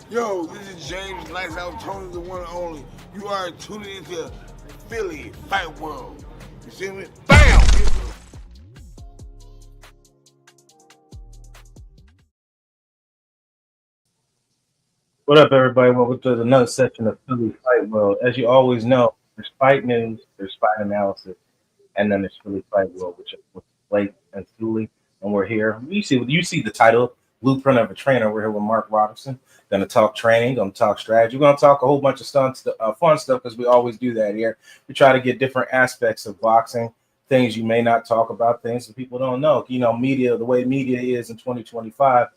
Yo, this is James Nice Out Tony, the one and only. You are tuning into Philly Fight World. You see me? Bam! What up, everybody? Welcome to another session of Philly Fight World. As you always know, there's fight news, there's fight analysis, and then there's Philly Fight World, which is with Blake and Sooly. And we're here. You see the title, Blueprint of a Trainer. We're here with Mark Robertson. Going to talk training, going to talk strategy. We're going to talk a whole bunch of fun stuff, because we always do that here. We try to get different aspects of boxing, things you may not talk about, things that people don't know. Media, the way media is in 2025,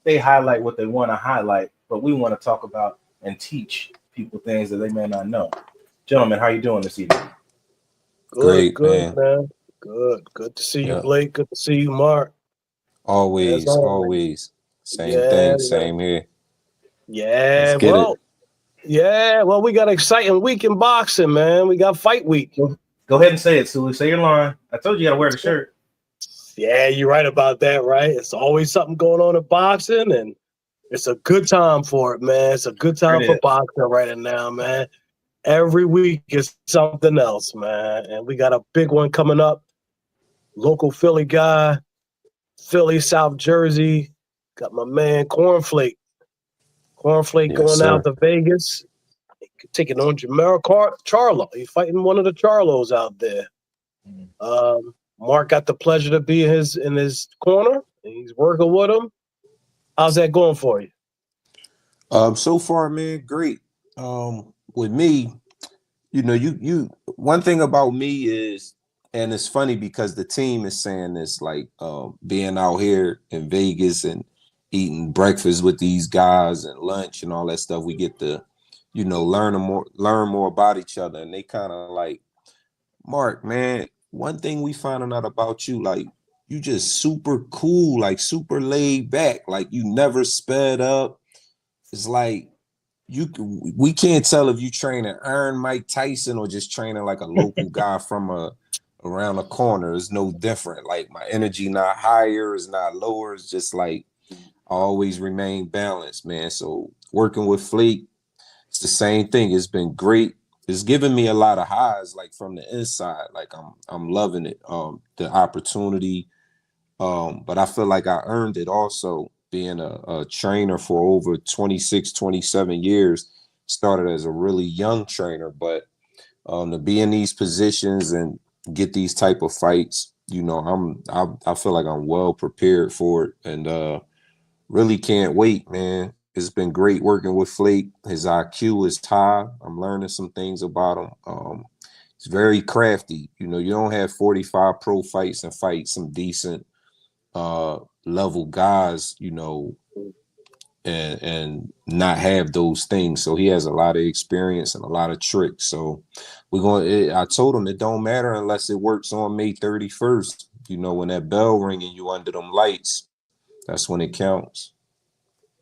they highlight what they want to highlight, but we want to talk about and teach people things that they may not know. Gentlemen, how you doing this evening? Good, Great, good, man. man. Good to see you, Yeah. Blake. Good to see you, Mark. As Always, always. always. Same Yeah, thing, same here. Let's yeah. get it. We got an exciting week in boxing, man. We got fight week. Go ahead and say it, Suli. Say your line. I told you got to wear the shirt. Yeah, you're right about that, right? It's always something going on in boxing, and it's a good time for it, man. It's a good Here time it for is. boxing right now, man. Every week is something else, man. And we got a big one coming up. Local Philly guy, Philly, South Jersey. Got my man Cornflake Yes, going out sir. to Vegas, taking on Charlo. He's fighting one of the Charlos out there. Mark got the pleasure to be in his corner, and he's working with him. How's that going for you? So far, man, great. With me, you one thing about me is, and it's funny because the team is saying this, like being out here in Vegas and eating breakfast with these guys and lunch and all that stuff, we get to, learn more about each other. And they kind of like, Mark, man, one thing we finding out about you, like you just super cool, like super laid back, like you never sped up. It's like we can't tell if you training Iron Mike Tyson or just training like a local guy from around the corner. It's no different. Like my energy not higher, it's not lower. It's just like I always remain balanced, man. So working with Flake, it's the same thing. It's been great. It's given me a lot of highs, like from the inside. Like I'm loving it. The opportunity. But I feel like I earned it also, being a trainer for over 26, 27 years. Started as a really young trainer, but to be in these positions and get these type of fights, I feel like I'm well prepared for it, and really can't wait, man. It's been great working with Flake. His IQ is high. I'm learning some things about him. He's very crafty. You don't have 45 pro fights and fight some decent level guys, and not have those things. So he has a lot of experience and a lot of tricks. So I told him it don't matter unless it works on May 31st. When that bell ring and you under them lights, that's when it counts.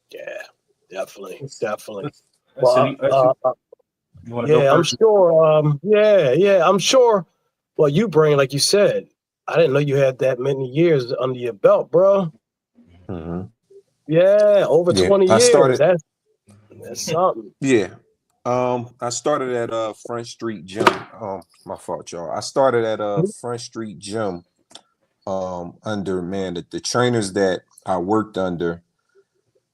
Yeah, definitely, Let's, definitely. let's, let's see. Well, You want to go yeah, I'm first? sure. I'm sure. Well, you bring, like you said, I didn't know you had that many years under your belt, bro. Mm-hmm. Yeah, over Yeah, 20 I years. started. That's something. Yeah, I started at Front Street Gym. My fault, y'all. I started at Front Street Gym. Under, man, the trainers that I worked under,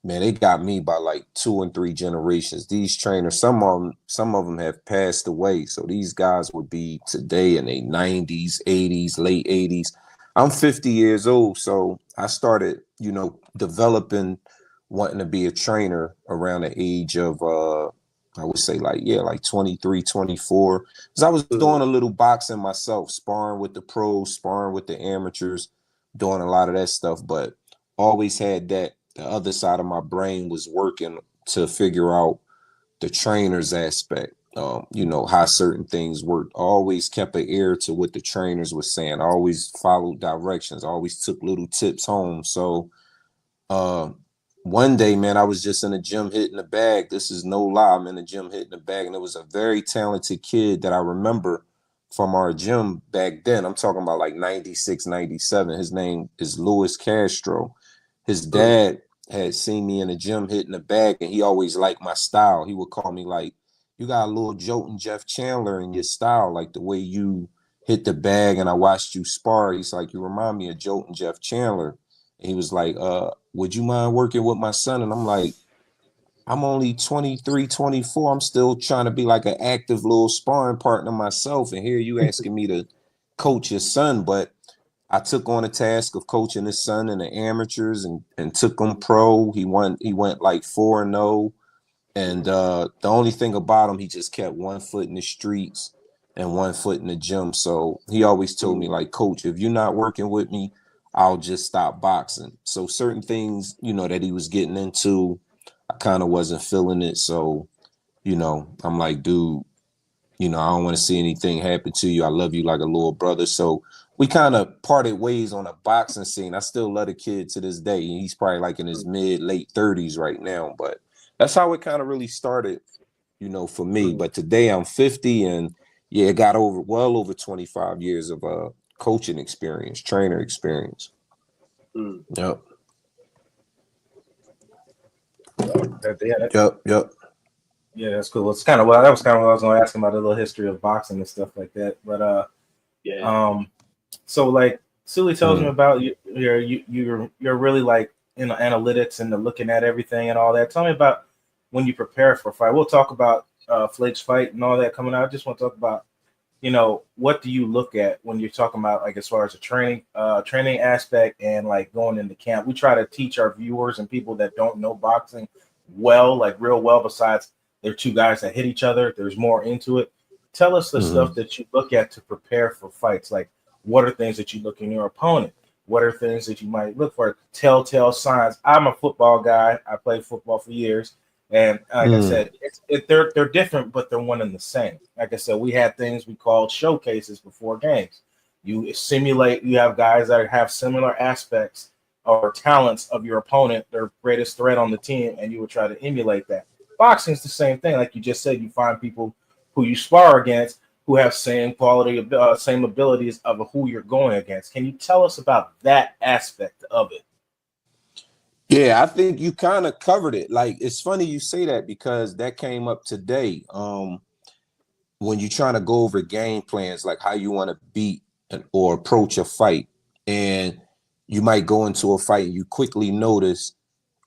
man, they got me by like 2 and 3 generations. These trainers, some of them have passed away. So these guys would be today in their 90s, 80s, late 80s. I'm 50 years old, so I started, developing, wanting to be a trainer around the age of I would say like 23, 24. Because I was doing a little boxing myself, sparring with the pros, sparring with the amateurs, doing a lot of that stuff, but always had that the other side of my brain was working to figure out the trainer's aspect, how certain things worked. I always kept an ear to what the trainers were saying. I always followed directions. I always took little tips home. So uh, one day, man, I was just in the gym hitting the bag. This is no lie. I'm in the gym hitting the bag, and it was a very talented kid that I remember from our gym back then. I'm talking about like 96, 97. His name is Louis Castro. His dad had seen me in the gym hitting the bag, and he always liked my style. He would call me like, you got a little Jolton Jeff Chandler in your style, like the way you hit the bag. And I watched you spar. He's like, you remind me of Jolton Jeff Chandler. And he was like, would you mind working with my son? And I'm like, I'm only 23, 24. I'm still trying to be like an active little sparring partner myself. And here you asking me to coach your son. But I took on a task of coaching his son in the amateurs and took him pro. He went like 4-0. And the only thing about him, he just kept 1 foot in the streets and 1 foot in the gym. So he always told me, like, coach, if you're not working with me, I'll just stop boxing. So certain things, that he was getting into, I kind of wasn't feeling it. So, I'm like, dude, I don't want to see anything happen to you. I love you like a little brother. So we kind of parted ways on a boxing scene. I still love the kid to this day. He's probably like in his late 30s right now. But that's how it kind of really started, for me. But today I'm 50 and it got well over 25 years of coaching experience, trainer experience. Yep. Yep. Yeah, that's cool. It's kind of that was kind of what I was going to ask him about, the little history of boxing and stuff like that. But so like Sooly tells me about you're really like in the analytics and the looking at everything and all that. Tell me about when you prepare for a fight. We'll talk about Flake's fight and all that coming out. I just want to talk about, what do you look at when you're talking about, like, as far as the training aspect and like going into camp. We try to teach our viewers and people that don't know boxing real well, besides they're two guys that hit each other. There's more into it. Tell us the stuff that you look at to prepare for fights. Like, what are things that you look in your opponent? What are things that you might look for? Telltale signs. I'm a football guy. I played football for years. And like I said, they're different, but they're one and the same. Like I said, we had things we called showcases before games. You have guys that have similar aspects or talents of your opponent, their greatest threat on the team, and you would try to emulate that. Boxing is the same thing. Like you just said, you find people who you spar against who have same quality, same abilities of who you're going against. Can you tell us about that aspect of it? Yeah, I think you kind of covered it. Like, it's funny you say that because that came up today. When you're trying to go over game plans, like how you want to beat or approach a fight, and you might go into a fight and you quickly notice,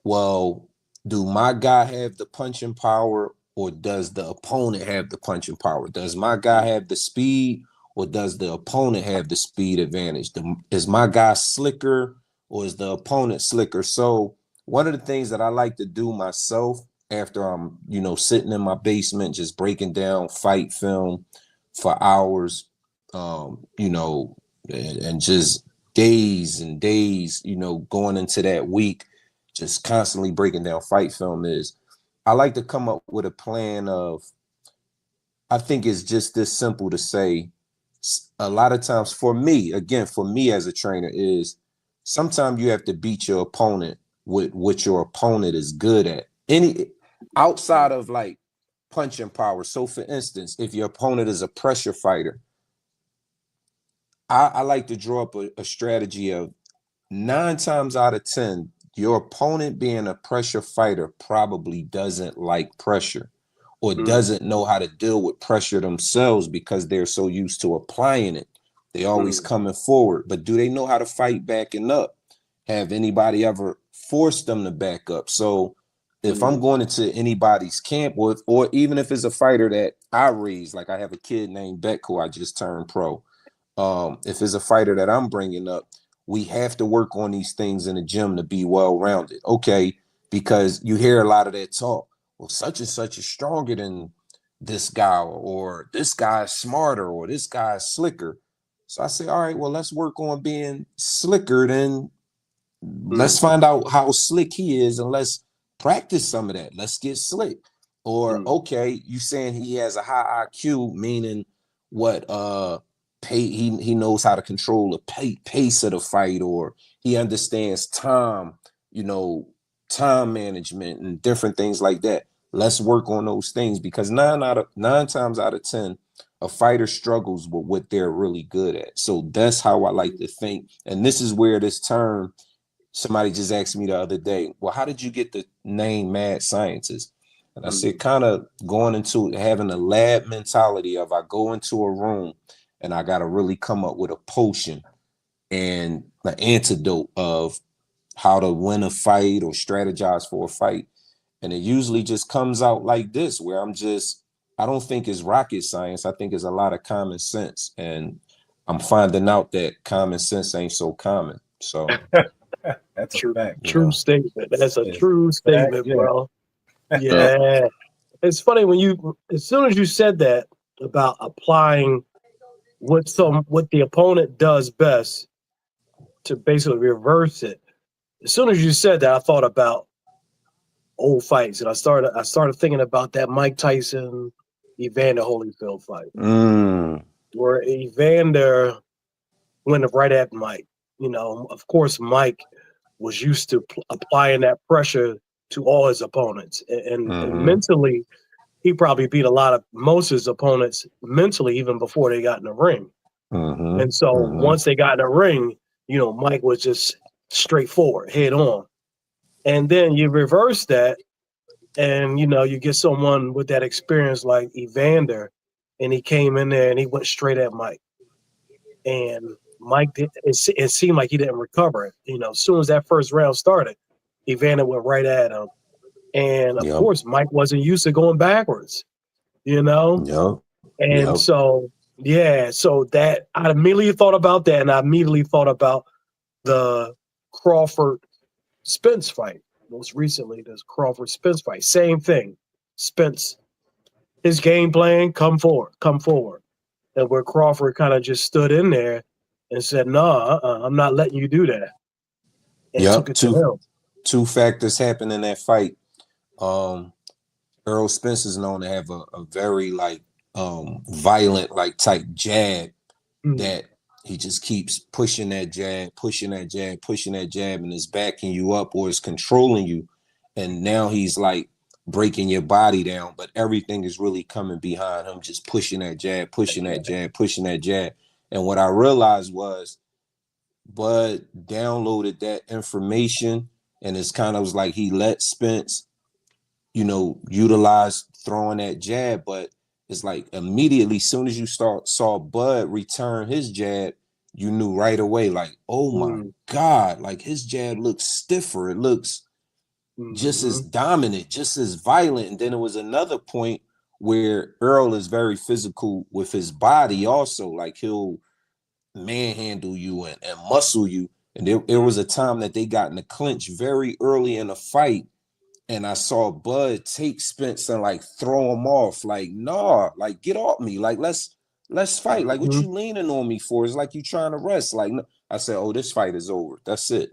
well, do my guy have the punching power or does the opponent have the punching power? Does my guy have the speed or does the opponent have the speed advantage? Is my guy slicker or is the opponent slicker? So one of the things that I like to do myself after I'm, sitting in my basement, just breaking down fight film for hours, and just days and days, going into that week, just constantly breaking down fight film, is I like to come up with a plan of, I think it's just this simple to say, a lot of times for me as a trainer, is sometimes you have to beat your opponent with what your opponent is good at. Any outside of like punching power. So for instance, if your opponent is a pressure fighter, I like to draw up a strategy of 9 times out of 10, your opponent being a pressure fighter probably doesn't like pressure or doesn't know how to deal with pressure themselves because they're so used to applying it. They always coming forward, but do they know how to fight backing up? Have anybody ever forced them to back up? So if I'm going into anybody's camp with, or even if it's a fighter that I raised, like I have a kid named Beck who I just turned pro. If it's a fighter that I'm bringing up, we have to work on these things in the gym to be well-rounded. Okay, because you hear a lot of that talk. Well, such and such is stronger than this guy, or this guy is smarter, or this guy is slicker. So I say, all right, well, let's work on being slicker. Then let's find out how slick he is, and let's practice some of that. Let's get slick. Or okay, you saying he has a high IQ, meaning what? He knows how to control the pace of the fight, or he understands time, time management and different things like that. Let's work on those things, because 9 times out of 10, a fighter struggles with what they're really good at. So that's how I like to think. And this is where this term somebody just asked me the other day, well, how did you get the name Mad Scientist? And I said, kind of going into having a lab mentality of I go into a room and I got to really come up with a potion and the antidote of how to win a fight or strategize for a fight. And it usually just comes out like this, where I don't think it's rocket science. I think it's a lot of common sense. And I'm finding out that common sense ain't so common. So That's true, a fact. true statement. That's a true statement, yeah. bro. Yeah. It's funny when as soon as you said that about applying what the opponent does best to basically reverse it. As soon as you said that, I thought about old fights, and I started thinking about that Mike Tyson Evander Holyfield fight, where Evander went right at Mike. You know, of course, Mike was used to applying that pressure to all his opponents, and mentally, he probably beat most of his opponents mentally even before they got in the ring. And so once they got in the ring, you know, Mike was just straightforward, head on. And then you reverse that, and you know, you get someone with that experience like Evander, and he came in there and he went straight at Mike. And Mike it seemed like he didn't recover. You know, as soon as that first round started, Evander went right at him. And of course, Mike wasn't used to going backwards, you know? And so, so that I immediately thought about that, and I immediately thought about the Crawford Spence fight. Most recently, this Crawford Spence fight. Same thing. Spence, his game plan, come forward. And where Crawford kind of just stood in there and said, no, I'm not letting you do that. And took it to him. Two factors happened in that fight. Earl Spence is known to have a very violent type jab that he just keeps pushing that jab, and is backing you up or is controlling you. And now he's like breaking your body down, but everything is really coming behind him, just pushing that jab. And what I realized was Bud downloaded that information, and it's kind of like he let Spence, you know, utilize throwing that jab, but it's like immediately, soon as you saw Bud return his jab, you knew right away, like, oh my God, like his jab looks stiffer. It looks just as dominant, just as violent. And then it was another point where Earl is very physical with his body also, like he'll manhandle you and muscle you. And there was a time that they got in a clinch very early in the fight, and I saw Bud take Spence and like throw him off, like, nah, like get off me, like let's fight. Like, what you leaning on me for? It's like you trying to rest. Like, no. I said, oh, this fight is over. That's it.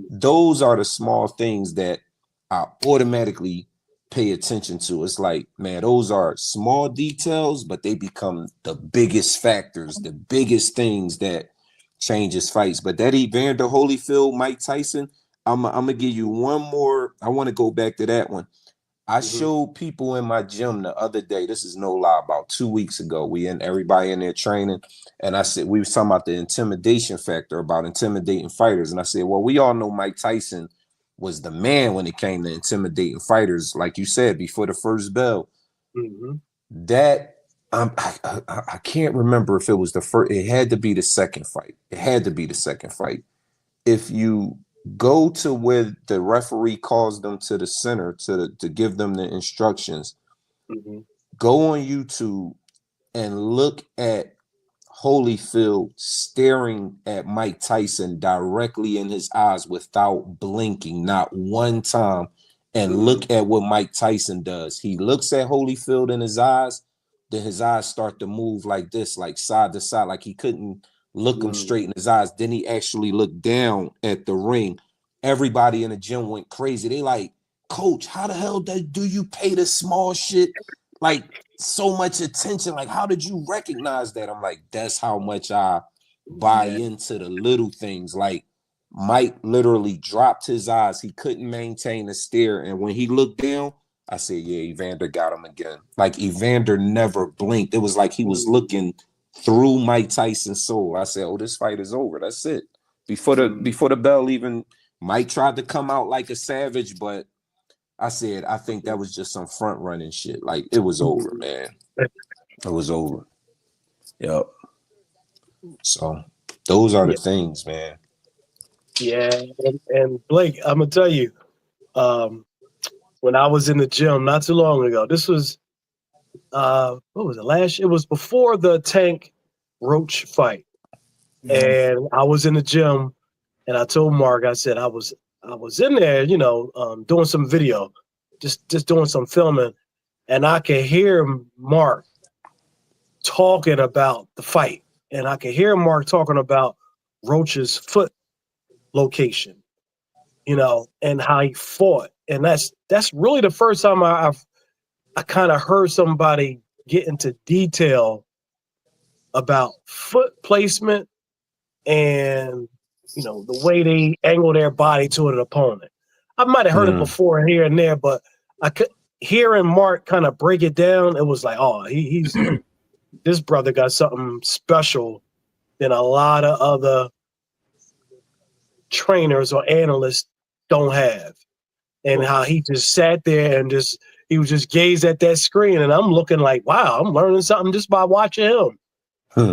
Those are the small things that I automatically pay attention to. It's like, man, those are small details, but they become the biggest factors, the biggest things that changes fights. But that Evander Holyfield, Mike Tyson, I'm gonna give you one more. I want to go back to that one. I showed people in my gym the other day, this is no lie, about 2 weeks ago, everybody in there training, and I said, we was talking about the intimidation factor, about intimidating fighters. And I said, well, we all know Mike Tyson was the man when it came to intimidating fighters, like you said, before the first bell. That I can't remember if it was the first. It had to be the second fight. If you go to where the referee calls them to the center to give them the instructions, go on YouTube and look at Holyfield staring at Mike Tyson directly in his eyes without blinking, not one time, and look at what Mike Tyson does. He looks at Holyfield in his eyes, then his eyes start to move like this, like side to side, like he couldn't look him straight in his eyes. Then he actually looked down at the ring. Everybody in the gym went crazy. They like, Coach, how the hell do you pay this small shit like so much attention? Like, how did you recognize that? I'm like, that's how much I buy into the little things. Like, Mike literally dropped his eyes. He couldn't maintain a stare. And when he looked down, I said, yeah, Evander got him again. Like, Evander never blinked. It was like he was looking through Mike Tyson's soul. I said, oh, this fight is over. That's it. Before the bell even Mike tried to come out like a savage, but I said I think that was just some front running shit. Like it was over, man. It was over. Yep. So those are the things, man. Yeah, and Blake, I'm gonna tell you, when I was in the gym not too long ago, this was what was it? It was before the Tank Roach fight, and I was in the gym, and I told Mark, I said I was in there, doing some video, just doing some filming, and I could hear Mark talking about the fight, and I could hear Mark talking about Roach's foot location, and how he fought, and that's really the first time I kind of heard somebody get into detail about foot placement and the way they angle their body to an opponent. I might have heard it before here and there, but I could hearing Mark kind of break it down. It was like, oh, he's this brother got something special than a lot of other trainers or analysts don't have. And how he just sat there and he was just gazed at that screen, and I'm looking like, wow, I'm learning something just by watching him.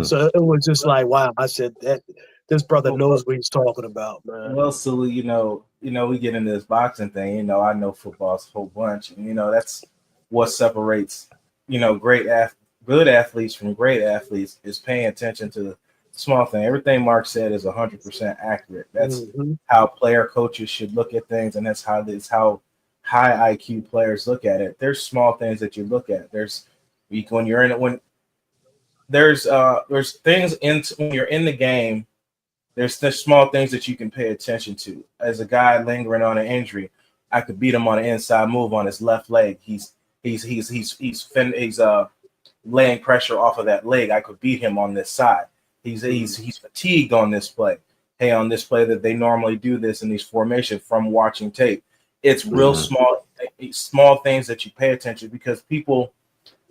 So it was just like, wow. I said that this brother knows what he's talking about, man. Well, Sooly, we get into this boxing thing. I know football's a whole bunch, and that's what separates, good athletes from great athletes is paying attention to the small thing. Everything Mark said is 100% accurate. That's how player coaches should look at things, and that's how high IQ players look at it. There's small things that you look at. There's things when you're in the game. There's the small things that you can pay attention to. As a guy lingering on an injury, I could beat him on an inside move on his left leg. He's laying pressure off of that leg. I could beat him on this side. He's fatigued on this play. Hey, on this play that they normally do this in these formations from watching tape. It's real small things that you pay attention because people,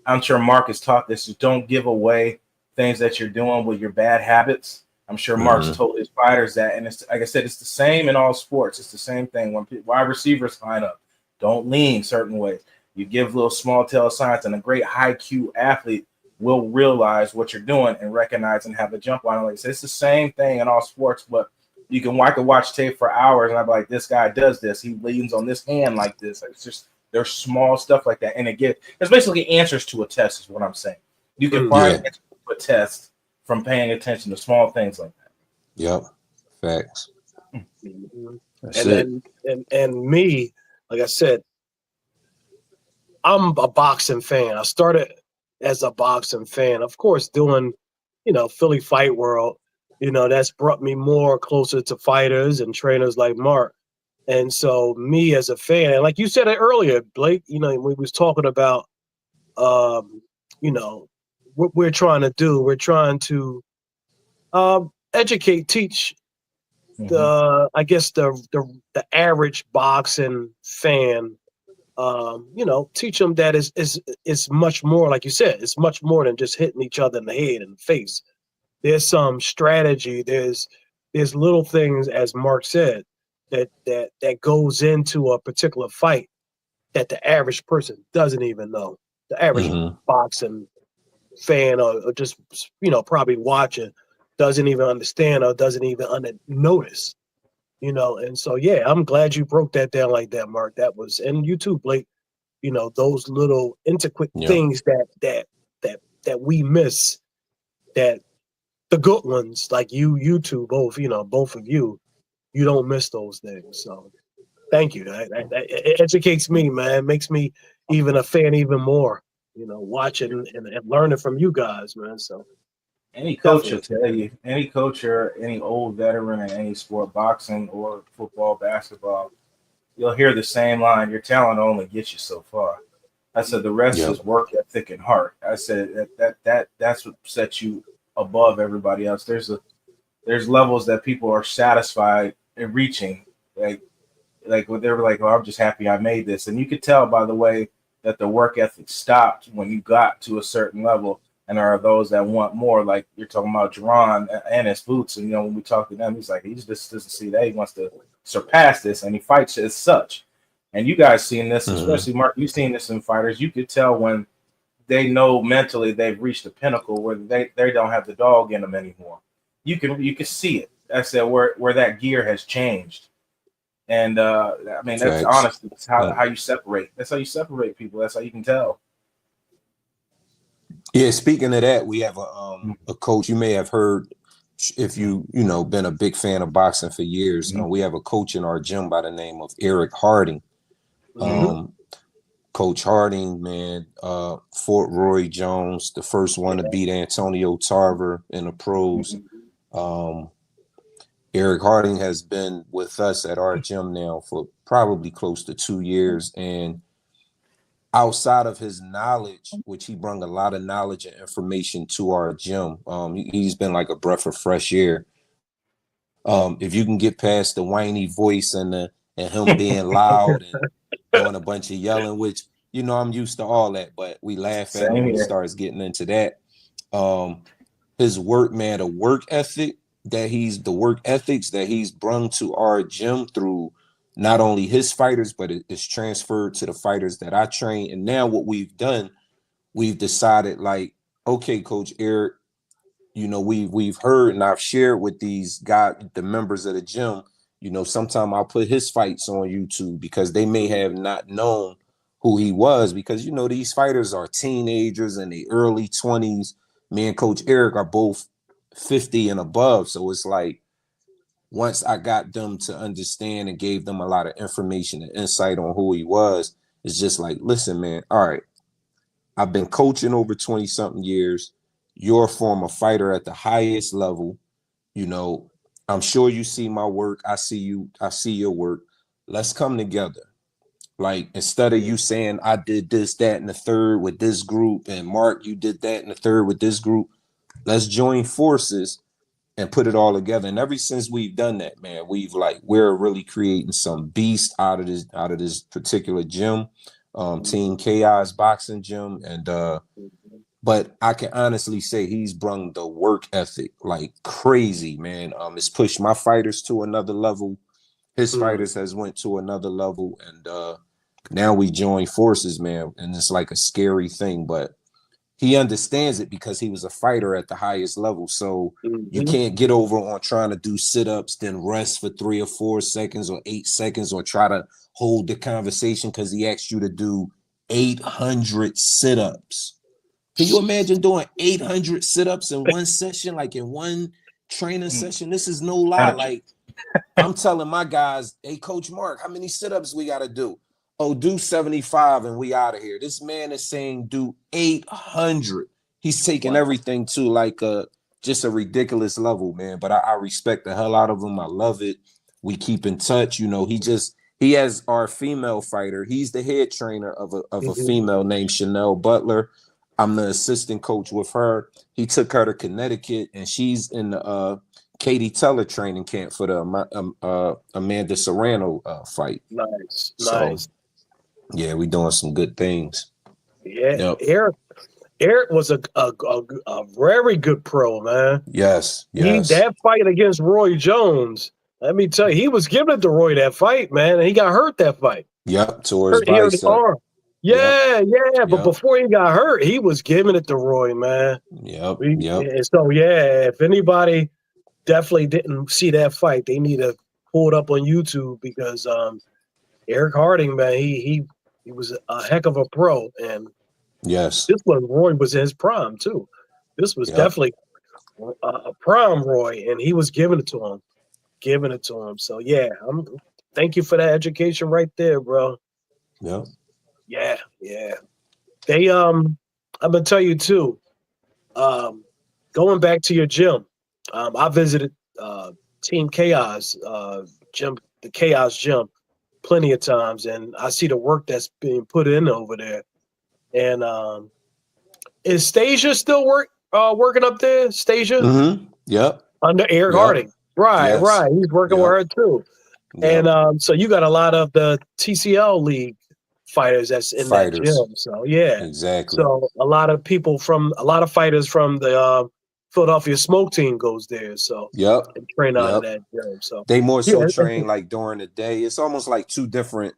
I'm sure Mark has taught this, is don't give away things that you're doing with your bad habits. I'm sure Mark's told his fighters that, and it's like I said, it's the same in all sports. It's the same thing when wide receivers line up. Don't lean certain ways. You give little small tail signs, and a great high Q athlete will realize what you're doing and recognize and have a jump on it. Like I said, it's the same thing in all sports, but I could watch tape for hours and I'm like, this guy does this. He leans on this hand like this. It's just there's small stuff like that, and there's basically answers to a test, is what I'm saying. You can find answers to a test from paying attention to small things like that. Yep, facts. And me, like I said, I'm a boxing fan. I started as a boxing fan, of course, doing, Philly Fight World. That's brought me more closer to fighters and trainers like Mark. And so me as a fan, and like you said it earlier, Blake, we was talking about, what we're trying to do. We're trying to educate, teach the average boxing fan, teach them that is much more, like you said, it's much more than just hitting each other in the head and the face. There's some strategy. There's little things, as Mark said, that goes into a particular fight that the average person doesn't even know. The average boxing fan or just probably watching doesn't even understand or doesn't even notice. And so I'm glad you broke that down like that, Mark. That was, and you too, Blake. Those little intricate things that we miss, that the good ones, like you two both, both of you don't miss those things. So thank you. It educates me, man. It makes me even a fan even more, watching and learning from you guys, man. So any coach will tell you, any coach or any old veteran in any sport, boxing or football, basketball, you'll hear the same line: your talent only gets you so far. I said the rest is work ethic and heart. I said that's what sets you above everybody else. There's levels that people are satisfied in reaching, like when they were like, oh, I'm just happy I made this. And you could tell by the way that the work ethic stopped when you got to a certain level, and there are those that want more. Like you're talking about Jerron and his boots, and when we talk to them, he's like he just doesn't see that. He wants to surpass this, and he fights as such. And you guys seen this, especially Mark. You've seen this in fighters. You could tell when they know mentally they've reached the pinnacle where they don't have the dog in them anymore. You can see it. That's where that gear has changed. And I mean, that's honestly how you separate. That's how you separate people. That's how you can tell. Yeah, speaking of that, we have a coach you may have heard if you been a big fan of boxing for years. We have a coach in our gym by the name of Eric Harding. Coach Harding, man, Fort Roy Jones, the first one to beat Antonio Tarver in the pros. Eric Harding has been with us at our gym now for probably close to 2 years. And outside of his knowledge, which he brought a lot of knowledge and information to our gym, he's been like a breath of fresh air. If you can get past the whiny voice and him being loud and doing a bunch of yelling, which, I'm used to all that, but we laugh at him when he starts getting into that. His work, man, the work ethics that he's brought to our gym through not only his fighters, but it's transferred to the fighters that I train. And now what we've done, we've decided like, okay, Coach Eric, we've heard and I've shared with these guys, the members of the gym, sometime I'll put his fights on YouTube because they may have not known who he was because, these fighters are teenagers in the early 20s. Me and Coach Eric are both 50 and above. So it's like, once I got them to understand and gave them a lot of information and insight on who he was, it's just like, listen, man, all right, I've been coaching over 20 something years. You're a former fighter at the highest level. I'm sure you see my work. I see your work. Let's come together. Like, instead of you saying I did this, that, and the third with this group, and Mark, you did that and the third with this group, let's join forces and put it all together. And ever since we've done that, man, we're really creating some beast out of this particular gym, Team Chaos Boxing Gym. And but I can honestly say he's brought the work ethic like crazy, man. It's pushed my fighters to another level. His fighters has went to another level, and now we join forces, man. And it's like a scary thing, but he understands it because he was a fighter at the highest level. So you can't get over on trying to do sit-ups, then rest for 3 or 4 seconds or 8 seconds, or try to hold the conversation because he asked you to do 800 sit-ups. Can you imagine doing 800 sit-ups in one session, like in one training session? This is no lie. Like, I'm telling my guys, hey, Coach Mark, how many sit-ups we got to do? Oh, do 75 and we out of here. This man is saying do 800. He's taking everything to like just a ridiculous level, man. But I respect the hell out of him. I love it. We keep in touch. He has our female fighter. He's the head trainer of a female named Chanel Butler. I'm the assistant coach with her. He took her to Connecticut, and she's in the Katie Teller training camp for the Amanda Serrano fight. Nice. Yeah, we doing some good things. Yeah, yep. Eric was a very good pro, man. Yes. That fight against Roy Jones, let me tell you, he was giving it to Roy that fight, man, and he got hurt that fight. Yep, towards his arm. Yeah. But before he got hurt, he was giving it to Roy, man. Yep. So if anybody definitely didn't see that fight, they need to pull it up on YouTube because Eric Harding, man, he was a heck of a pro, and yes, this one Roy was in his prime too. This was definitely a prime Roy, and he was giving it to him. So yeah, thank you for that education right there, bro. Yeah. They I'm gonna tell you too. Going back to your gym, I visited Team Chaos gym, the Chaos gym, plenty of times, and I see the work that's being put in over there. And is Stasia still working up there? Stasia? Yep. Under Eric Harding. Right. He's working with her too. Yep. And so you got a lot of the TCL league fighters that's in that Fighters. gym. So yeah. Exactly. So a lot of fighters from the Philadelphia Smoke team goes there. So Yep. and train out of Yep. that gym. So They more so yeah, train like during the day. It's almost like two different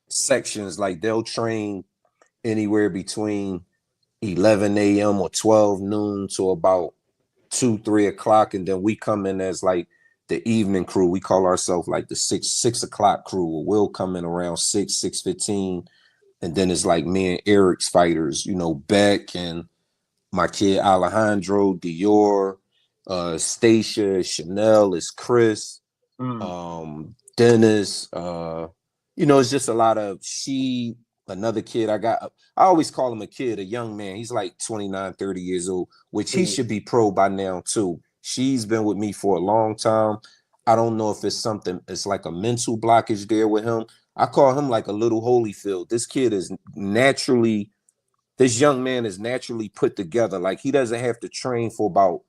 sections. Like they'll train anywhere between 11 a.m. or 12 noon to about 2-3 o'clock, and then we come in as like the evening crew. We call ourselves like the 6 o'clock crew. We'll come in around 6:15, and then it's like me and Eric's fighters, you know, Beck and my kid Alejandro, Dior, Stacia, Chanel is Chris, Dennis, you know, it's just a lot of another kid I always call him a kid, a young man. He's like 29, 30 years old, which he should be pro by now too. She's been with me for a long time. I don't know if it's like a mental blockage there with him. I call him like a little Holyfield. This young man is naturally put together. Like he doesn't have to train for about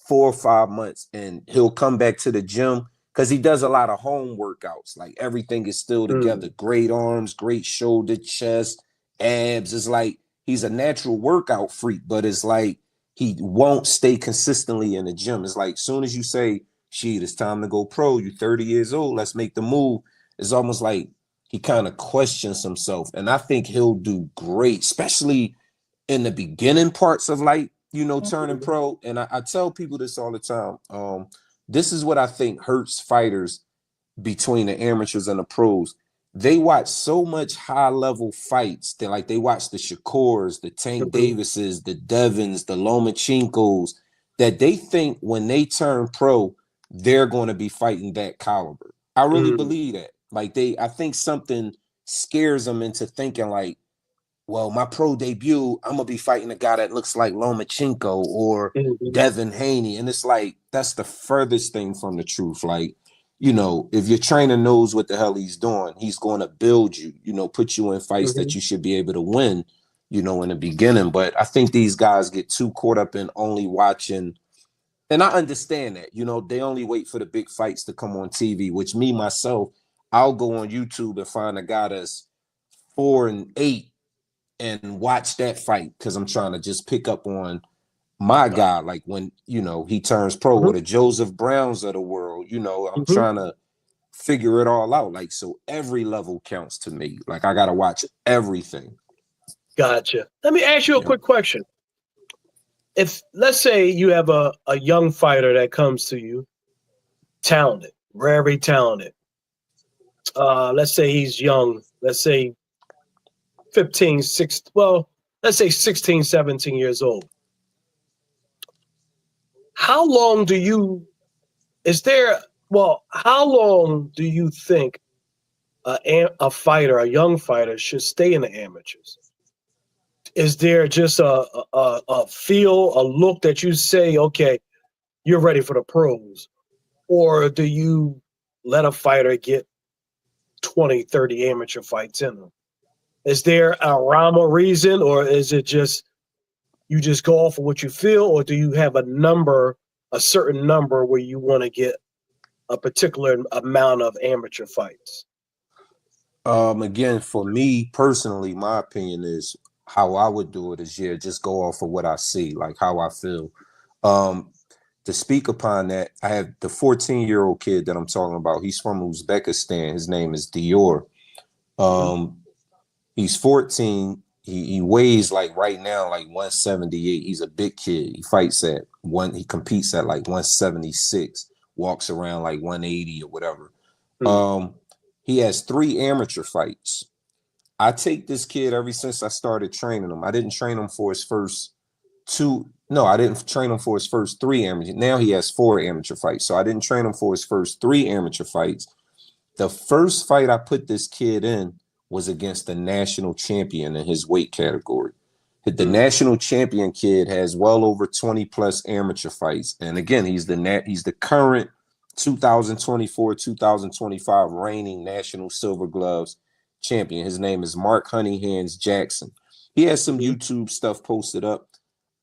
4 or 5 months, and he'll come back to the gym because he does a lot of home workouts. Like everything is still together. Great arms, great shoulder, chest, abs. It's like he's a natural workout freak, but it's like he won't stay consistently in the gym. It's like as soon as you say, shit, it's time to go pro, you're 30 years old, let's make the move. It's almost like he kind of questions himself. And I think he'll do great, especially in the beginning parts of like, you know, turning pro. And I tell people this all the time. This is what I think hurts fighters between the amateurs and the pros. They watch so much high level fights that like they watch the Shakurs, the Tank Davises, the Devins, the Lomachinkos, that they think when they turn pro, they're going to be fighting that caliber. I really believe that. Like I think something scares them into thinking like, well, my pro debut, I'm gonna be fighting a guy that looks like Lomachenko or Devin Haney. And it's like, that's the furthest thing from the truth. Like, you know, if your trainer knows what the hell he's doing, he's going to build you, you know, put you in fights that you should be able to win, you know, in the beginning. But I think these guys get too caught up in only watching. And I understand that, you know, they only wait for the big fights to come on TV, which me, myself, I'll go on YouTube and find a guy that's 4-8 and watch that fight because I'm trying to just pick up on my guy. Like when, you know, he turns pro or the Joseph Browns of the world, you know, I'm trying to figure it all out. Like, so every level counts to me. Like I got to watch everything. Gotcha. Let me ask you a quick question. If let's say you have a young fighter that comes to you, talented, very talented. Let's say he's young. Let's say 15, 16, well, let's say 16, 17 years old. How long do you think a fighter, a young fighter, should stay in the amateurs? Is there just a feel, a look that you say, okay, you're ready for the pros? Or do you let a fighter get 20, 30 amateur fights in them? Is there a rhyme or reason, or is it just you just go off of what you feel, or do you have a certain number where you want to get a particular amount of amateur fights? Again, for me personally, my opinion is how I would do it is just go off of what I see, like how I feel. To speak upon that, I have the 14-year-old kid that I'm talking about. He's from Uzbekistan. His name is Dior. He's 14. He weighs like right now like 178. He's a big kid. He competes at like 176, walks around like 180 or whatever. He has 3 amateur fights. I take this kid ever since I started training him. I didn't train him for his first 2. No, I didn't train him for his first 3 amateur. Now he has 4 amateur fights. So I didn't train him for his first 3 amateur fights. The first fight I put this kid in was against the national champion in his weight category. The national champion kid has well over 20 plus amateur fights. And again, he's the current 2024-2025 reigning national silver gloves champion. His name is Mark Honeyhands Jackson. He has some YouTube stuff posted up.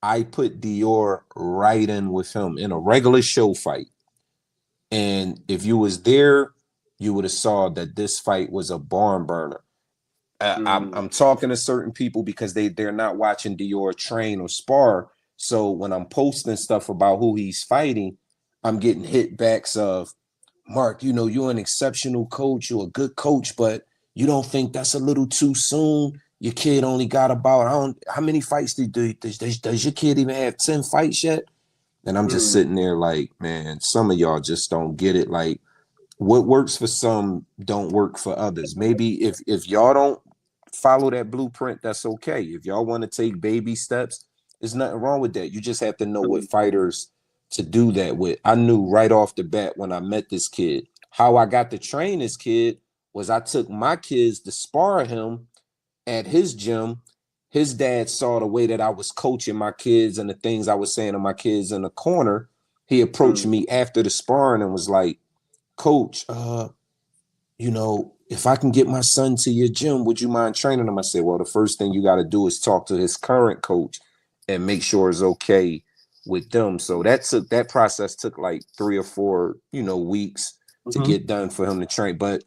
I put Dior right in with him in a regular show fight. And if you was there, you would have saw that this fight was a barn burner. I'm talking to certain people because they're not watching Dior train or spar. So when I'm posting stuff about who he's fighting, I'm getting hit backs of, Mark, you know, you're an exceptional coach, you're a good coach, but you don't think that's a little too soon? Your kid only got about, how many fights does your kid even have 10 fights yet? And I'm just sitting there like, man, some of y'all just don't get it. Like, what works for some don't work for others. Maybe if y'all don't follow that blueprint, that's okay. If y'all want to take baby steps, there's nothing wrong with that. You just have to know what fighters to do that with. I knew right off the bat when I met this kid. How I got to train this kid was I took my kids to spar him at his gym. His dad saw the way that I was coaching my kids and the things I was saying to my kids in the corner. He approached me after the sparring and was like, Coach, you know, if I can get my son to your gym, would you mind training him? I said, well, the first thing you got to do is talk to his current coach and make sure it's okay with them. So that process took like 3 or 4, weeks to get done for him to train. But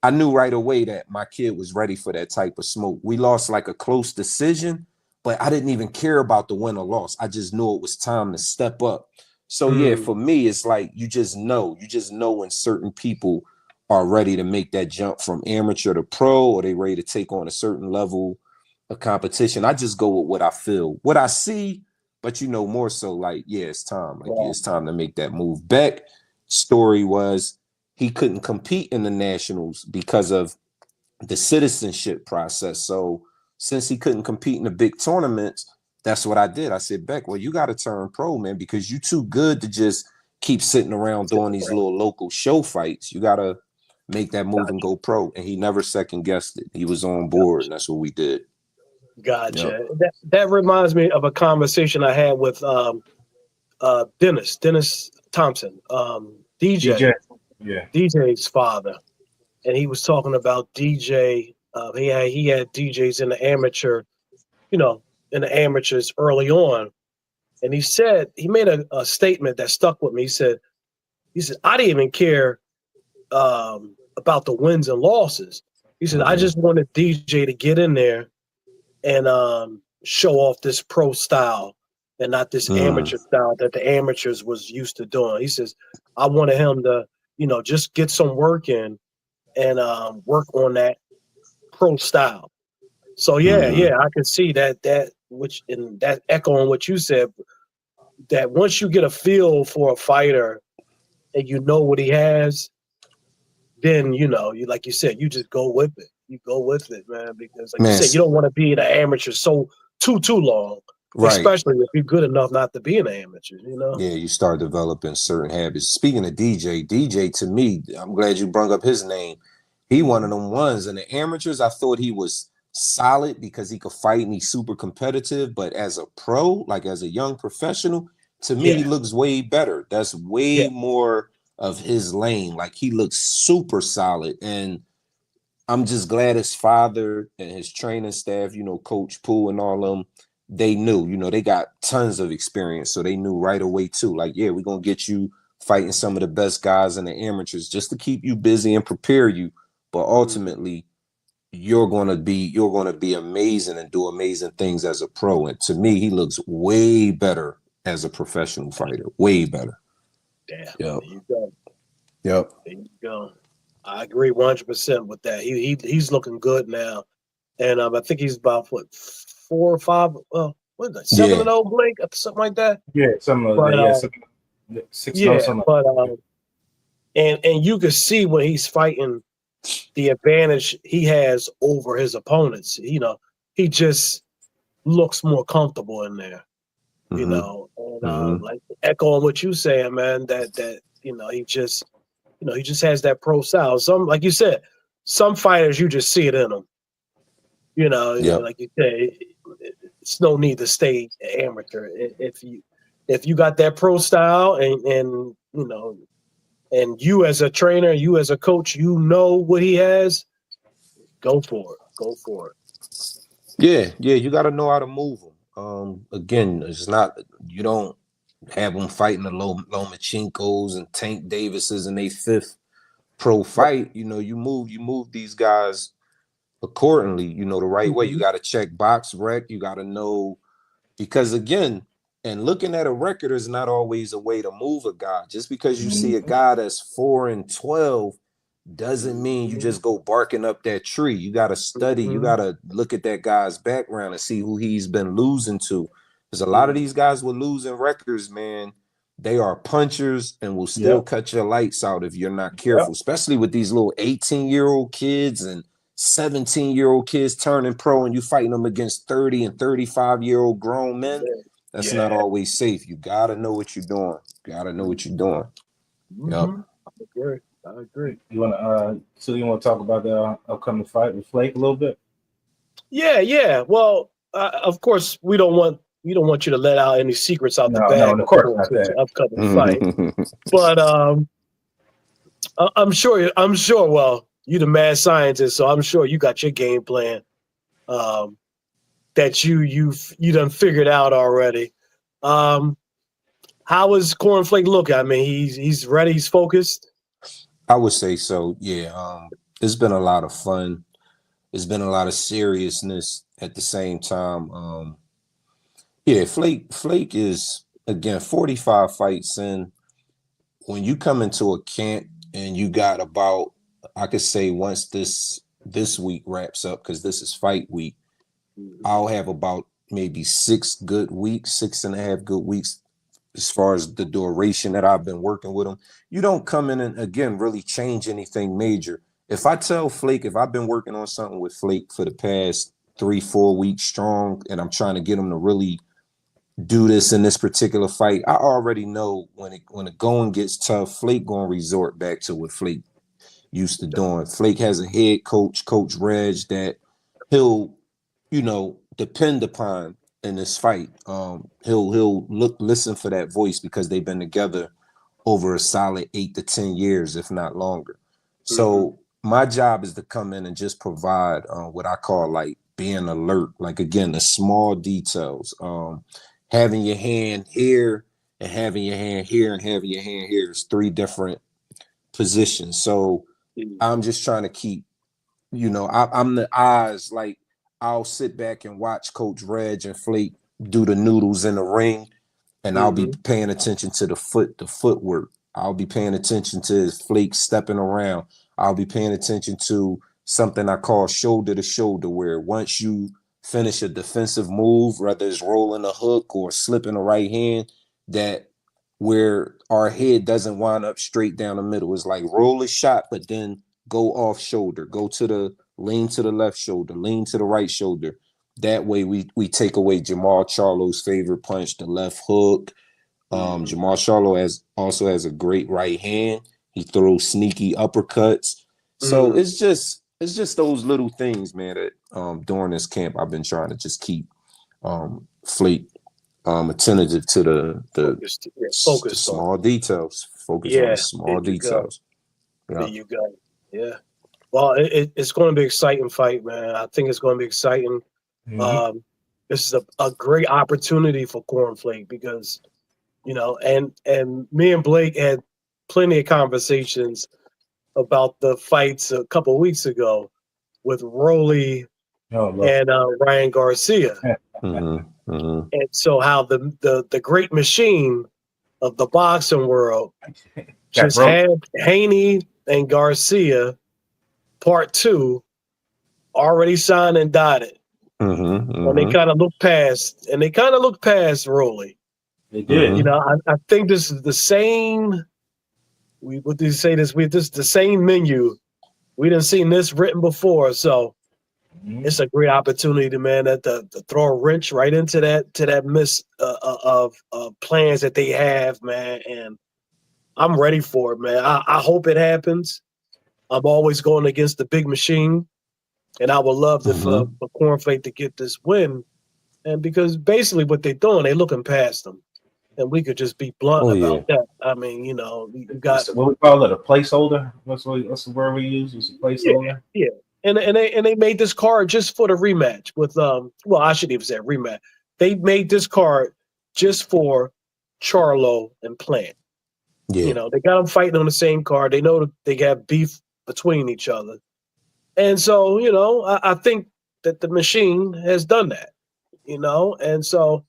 I knew right away that my kid was ready for that type of smoke. We lost like a close decision, but I didn't even care about the win or loss. I just knew it was time to step up. So yeah, for me, it's like you just know when certain people are ready to make that jump from amateur to pro, or they ready to take on a certain level of competition. I just go with what I feel, what I see, but more so like, yeah, it's time. Like, yeah, it's time to make that move. Beck story was he couldn't compete in the nationals because of the citizenship process. So since he couldn't compete in the big tournaments, that's what I did. I said, Beck, well, you got to turn pro, man, because you're too good to just keep sitting around doing these little local show fights. You got to make that move and go pro. And he never second guessed it. He was on board, and that's what we did. Gotcha. Yep. That reminds me of a conversation I had with Dennis Thompson, DJ. Yeah. DJ's father. And he was talking about DJ. He had DJs in the amateur, in the amateurs early on. And he made a statement that stuck with me. He said, I didn't even care about the wins and losses. He said, I just wanted DJ to get in there and show off this pro style and not this amateur style that the amateurs was used to doing. He says, I wanted him to, just get some work in and work on that pro style. So yeah, I can see that echoing what you said, that once you get a feel for a fighter and you know what he has, then you like you said, you just go with it. You go with it, man, because you said, you don't want to be an amateur so too long. Right. Especially if you're good enough not to be an amateur, Yeah, you start developing certain habits. Speaking of DJ to me, I'm glad you brought up his name. He one of them ones. In the amateurs, I thought he was solid because he could fight and he's super competitive. But as a pro, like as a young professional, to me, he looks way better. That's way more of his lane. Like, he looks super solid. And I'm just glad his father and his training staff, Coach Pooh and all of them, they knew, they got tons of experience. So they knew right away too, like, yeah, we're going to get you fighting some of the best guys in the amateurs just to keep you busy and prepare you. But ultimately, you're going to be amazing and do amazing things as a pro. And to me, he looks way better as a professional fighter, way better. Damn. Yep. There you go. Yep. There you go. I agree 100% with that. He's looking good now. And I think he's about 4 or 5. What is that? 7-0, Blake, something like that. Yeah, something like that. Yeah, 6-0, something. But and you can see when he's fighting the advantage he has over his opponents. He just looks more comfortable in there. And like echoing what you saying, man, that he just has that pro style. Some, like you said, some fighters you just see it in them. Like you say, it's no need to stay amateur. If you got that pro style and you as a trainer, you as a coach, what he has, go for it. Yeah, you got to know how to move him. Again, it's not, you don't have them fighting the Lomachinkos and Tank Davises in their 5th pro fight. You move these guys accordingly, you know, the right way. You Mhm. got to check box rec. You got to know, because again, and looking at a record is not always a way to move a guy. Just because you see a guy that's 4-12 doesn't mean you just go barking up that tree. You got to study. You got to look at that guy's background and see who he's been losing to. Because a lot of these guys with losing records, man, they are punchers and will still cut your lights out if you're not careful, especially with these little 18-year-old kids and 17-year-old kids turning pro, and you fighting them against 30 and 35-year-old grown men. That's not always safe. You got to know what you're doing. Got to know what you're doing. Yep. I agree. You want to talk about the upcoming fight with Flake a little bit? Yeah. Well, of course, we don't want you to let out any secrets out the bag. No, of course not that. Upcoming fight, but I'm sure. Well, you're the mad scientist, so I'm sure you got your game plan that you done figured out already. How is Cornflake looking? I mean, he's ready. He's focused. I would say so. Yeah. It's been a lot of fun. It's been a lot of seriousness at the same time. Flake is, again, 45 fights in. When you come into a camp and you got about, I could say once this week wraps up, because this is fight week, I'll have about maybe 6.5 good weeks as far as the duration that I've been working with him. You don't come in and, again, really change anything major. If I tell Flake, if I've been working on something with Flake for the past 3-4 weeks strong, and I'm trying to get him to really do this in this particular fight, I already know when the going gets tough, Flake gonna resort back to what Flake used to doing. Flake has a head coach, Coach Reg, that he'll, depend upon in this fight. He'll listen for that voice, because they've been together over a solid 8 to 10 years, if not longer. So my job is to come in and just provide what I call like being alert. Like, again, the small details. Having your hand here and having your hand here and having your hand here is 3 different positions. So I'm just trying to keep, I'm the eyes. Like, I'll sit back and watch Coach Reg and Flake do the noodles in the ring, and I'll be paying attention to the footwork. I'll be paying attention to Flake stepping around. I'll be paying attention to something I call shoulder to shoulder, where once you finish a defensive move, whether it's rolling a hook or slipping a right hand, that where our head doesn't wind up straight down the middle. It's like roll a shot, but then go off shoulder, lean to the left shoulder, lean to the right shoulder. That way we take away Jamal Charlo's favorite punch, the left hook. Jamal Charlo also has a great right hand. He throws sneaky uppercuts. So it's just those little things, man, that during this camp I've been trying to just keep Flake attentive to the small details. Focus on the small details. There you go. Yeah. Well, it's going to be an exciting fight, man. I think it's going to be exciting. This is a great opportunity for Cornflake, because, and me and Blake had plenty of conversations about the fights a couple of weeks ago with Rolly and Ryan Garcia. And so how the great machine of the boxing world just had Haney and Garcia Part 2 already signed and dotted. And they kind of look past Rolly. They did. I think this is the same. What did you say this week? This is the same menu. We didn't seen this written before, so it's a great opportunity to throw a wrench right into that miss of plans that they have, man. And I'm ready for it, man. I hope it happens. I'm always going against the big machine, and I would love for Cornflake to get this win. And because basically what they're doing, they're looking past them. And we could just be blunt about that. I mean, you got what we call it, a placeholder. What's the word we use? It's a placeholder. Yeah. And they made this card just for the rematch with I shouldn't even say rematch. They made this card just for Charlo and Plant. Yeah. They got them fighting on the same card. They know that they have beef between each other. And so, I think that the machine has done that, and so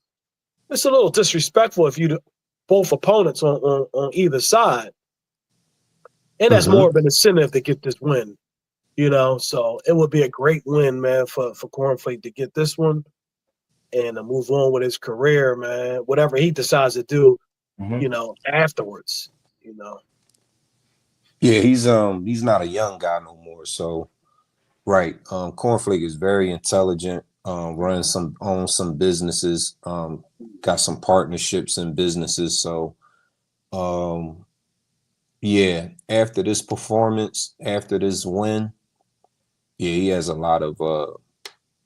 it's a little disrespectful if you both opponents on either side. And that's more of an incentive to get this win, So it would be a great win, man, for Cornflake to get this one and to move on with his career, man. Whatever he decides to do, afterwards, Yeah, he's not a young guy no more. So right. Cornflake is very intelligent, owns some businesses, got some partnerships in businesses. So yeah, after this performance, after this win, yeah, he has a lot of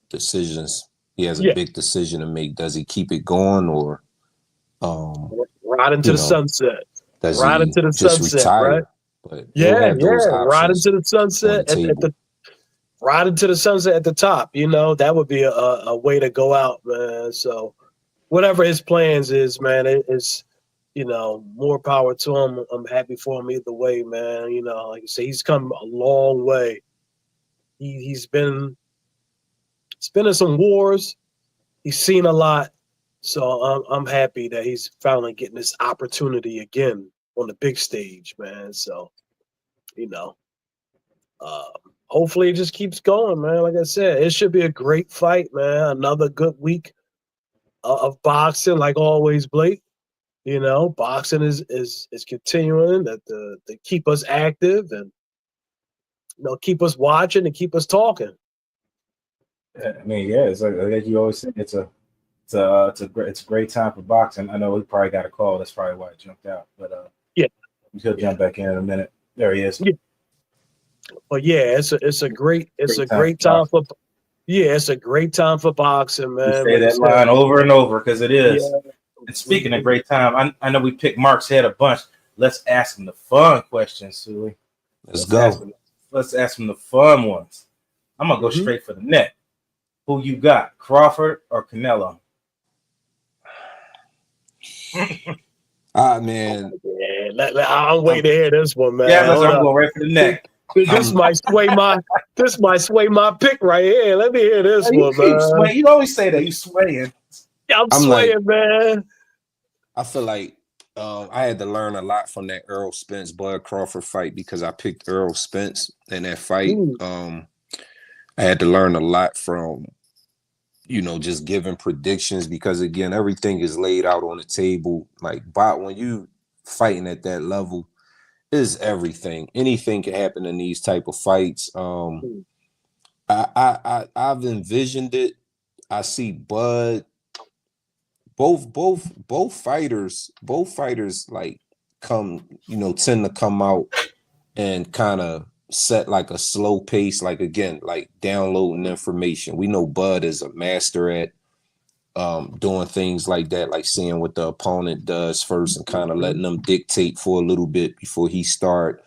decisions. He has a big decision to make. Does he keep it going or ride into the sunset? Does ride he into the just sunset, retire? right? But he'll have those Ride options into the sunset on the table. ride into the sunset at the top. That would be a way to go out, man. So whatever his plans is, man, it's more power to him. I'm happy for him either way, man. Like you say, he's come a long way. He's been in some wars. He's seen a lot. So I'm happy that he's finally getting this opportunity again on the big stage, man. So, hopefully it just keeps going, man. Like I said, it should be a great fight, man. Another good week of boxing, like always, Blake. Boxing is continuing to keep us active and keep us watching and keep us talking. I mean, yeah, it's like you always say, it's a great time for boxing. I know we probably got a call. That's probably why it jumped out. But he'll jump back in a minute. There he is. Yeah. But yeah, it's a great time for it's a great time for boxing, man. You say that line over and over because it is. Yeah. And speaking of great time, I know we picked Mark's head a bunch. Let's ask him the fun questions, Sooly. Let's ask him the fun ones. I'm gonna go straight for the neck. Who you got, Crawford or Canelo? Man. Yeah, I'm waiting to hear this one, man. Yeah, I'm going right for the neck. This might sway my pick right here. Let me hear this one, man. You always say that you swaying. Yeah, I'm swaying, man. I feel like I had to learn a lot from that Errol Spence Bud Crawford fight because I picked Errol Spence in that fight. I had to learn a lot from, just giving predictions because again, everything is laid out on the table. Like, when you fighting at that level, is everything. Anything can happen in these type of fights. I've envisioned it. I see Bud. Both fighters like tend to come out and kind of set like a slow pace, like again, like downloading information. We know Bud is a master at doing things like that, like seeing what the opponent does first and kind of letting them dictate for a little bit before he start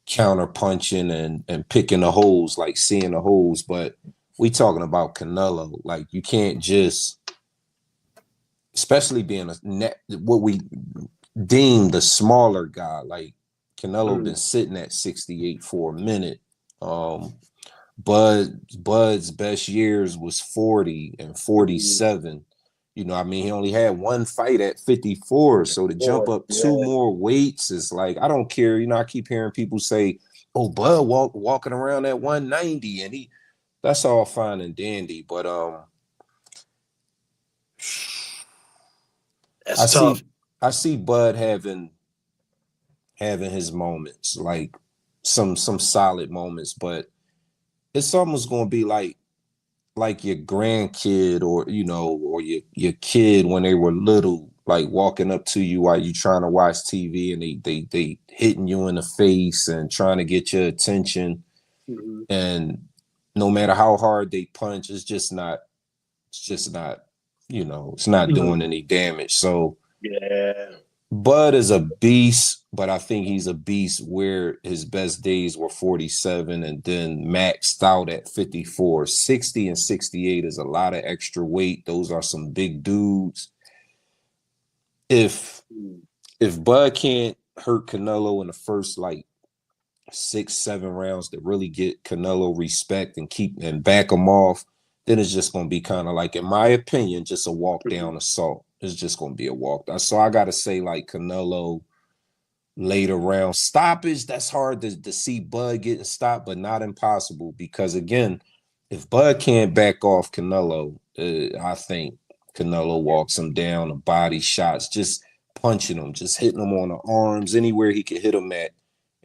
counter punching and picking the holes, like seeing the holes. But we talking about Canelo, like you can't just, especially being what we deem the smaller guy, like Canelo been sitting at 68 for a minute. Bud's best years was 40 and 47. He only had one fight at 54. So to jump up two more weights is like, I don't care. I keep hearing people say, oh, Bud walking around at 190 and that's all fine and dandy. But that's tough. I see Bud having his moments, like some solid moments, but it's almost gonna be like your grandkid or your kid when they were little, like walking up to you while you trying to watch TV and they hitting you in the face and trying to get your attention. And no matter how hard they punch, it's just not doing any damage. So Bud is a beast, but I think he's a beast where his best days were 47 and then maxed out at 54. 60 and 68 is a lot of extra weight. Those are some big dudes. If Bud can't hurt Canelo in the first like 6-7 rounds to really get Canelo respect and keep and back him off, then it's just going to be kind of like, in my opinion, just a walk down assault. It's just going to be a walk down. So I got to say, like, Canelo later round stoppage. That's hard to see Bud getting stopped, but not impossible, because again, if Bud can't back off Canelo, I think Canelo walks him down, the body shots, just punching him, just hitting him on the arms, anywhere he can hit him at.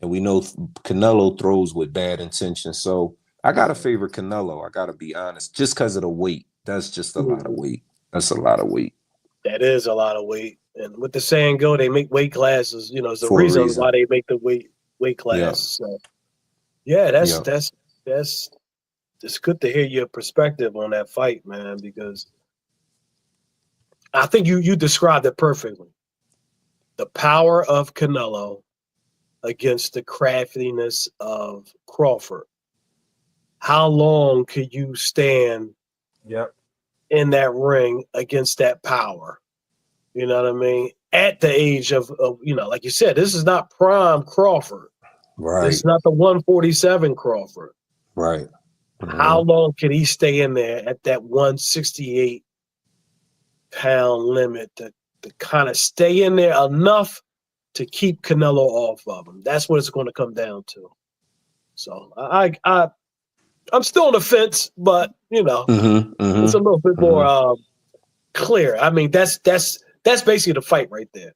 And we know Canelo throws with bad intention. So I got to favor Canelo. I got to be honest, just because of the weight. That's just a lot of weight. That's a lot of weight. That is a lot of weight. And with the saying go, they make weight classes. You know, it's the For a reason reason. why they make the weight class. Yeah. So, yeah, that's it's good to hear your perspective on that fight, man, because I think you described it perfectly. The power of Canelo against the craftiness of Crawford. How long could you stand in that ring against that power? You know what I mean? At the age of you know, like you said, this is not prime Crawford. Right. This is not the 147 Crawford. Right. Mm-hmm. How long can he stay in there at that 168-pound limit to kind of stay in there enough to keep Canelo off of him? That's what it's going to come down to. So I'm still on the fence, but you know, it's a little bit more clear. I mean, that's basically the fight right there.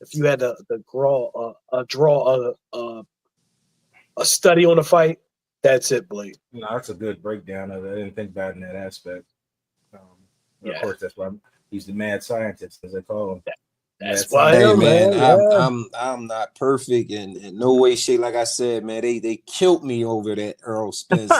If you had to draw a study on the fight, that's it, Blake. No, that's a good breakdown of it. I didn't think about it in that aspect. Of course, that's why he's the mad scientist, as they call him. That's why. Hey man, I'm not perfect in no way, shape. Like I said, man, they killed me over that Earl Spence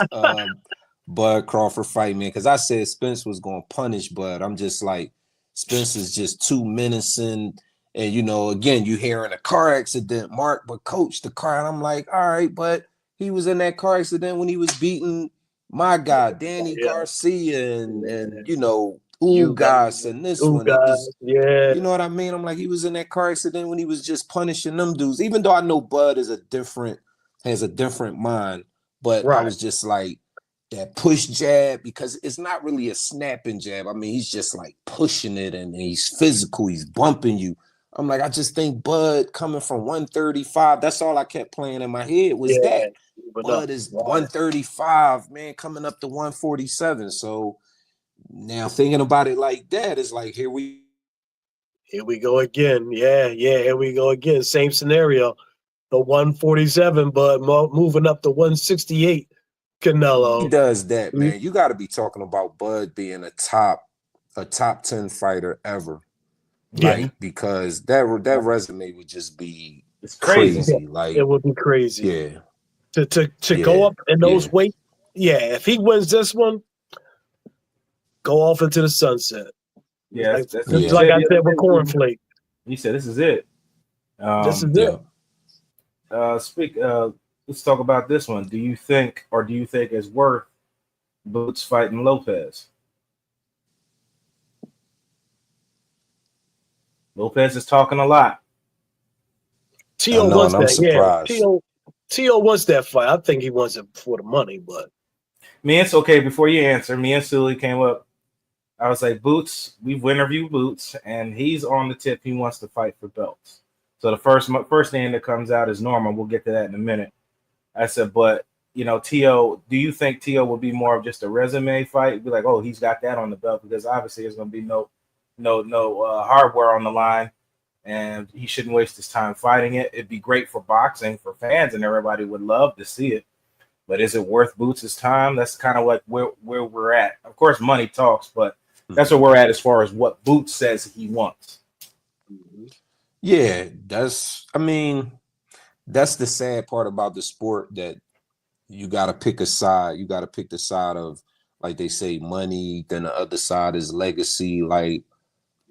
Bud Crawford fight, man. Because I said Spence was gonna punish Bud. I'm just like, Spence is just too menacing. And you know, again, you hearing a car accident, Mark, but coach the car. And I'm like, all right, but he was in that car accident when he was beating my guy, Danny Garcia, and you know, Ugas and this one. You know what I mean? I'm like, he was in that car accident when he was just punishing them dudes. Even though I know Bud has a different mind, but I was just like, that push jab, because it's not really a snapping jab. I mean, he's just like pushing it and he's physical, he's bumping you. I'm like, I just think Bud coming from 135, that's all I kept playing in my head was that. Bud is 135, man, coming up to 147. So now thinking about it like that, it's like, here we go again. Yeah, here we go again. Same scenario. The 147, but moving up to 168. Canelo. He does that, man. You got to be talking about Bud being a top 10 fighter ever. Like, because that resume would just be crazy. Like, it would be crazy. Yeah. To go up in those weight. Yeah, if he wins this one, go off into the sunset. Yeah, like I said with Cornflake. He said, "This is it. This is it." Let's talk about this one. Do you think it's worth Boots fighting Lopez? Lopez is talking a lot. Tio wants that. Surprised. Yeah, Tio wants that fight. I think he wants it for the money, but before you answer, me and Sooly came up. I was like, Boots, we've interviewed Boots, and he's on the tip. He wants to fight for belts. So the first name that comes out is Norman. We'll get to that in a minute. I said, but, you know, Tio, do you think Tio will be more of just a resume fight? Be like, oh, he's got that on the belt, because obviously there's going to be no hardware on the line, and he shouldn't waste his time fighting it. It'd be great for boxing, for fans, and everybody would love to see it. But is it worth Boots' time? That's kind of like where we're at. Of course, money talks, but that's where we're at as far as what Boots says he wants. Yeah, that's the sad part about the sport, that you got to pick a side. You got to pick the side of, like they say, money. Then the other side is legacy. Like,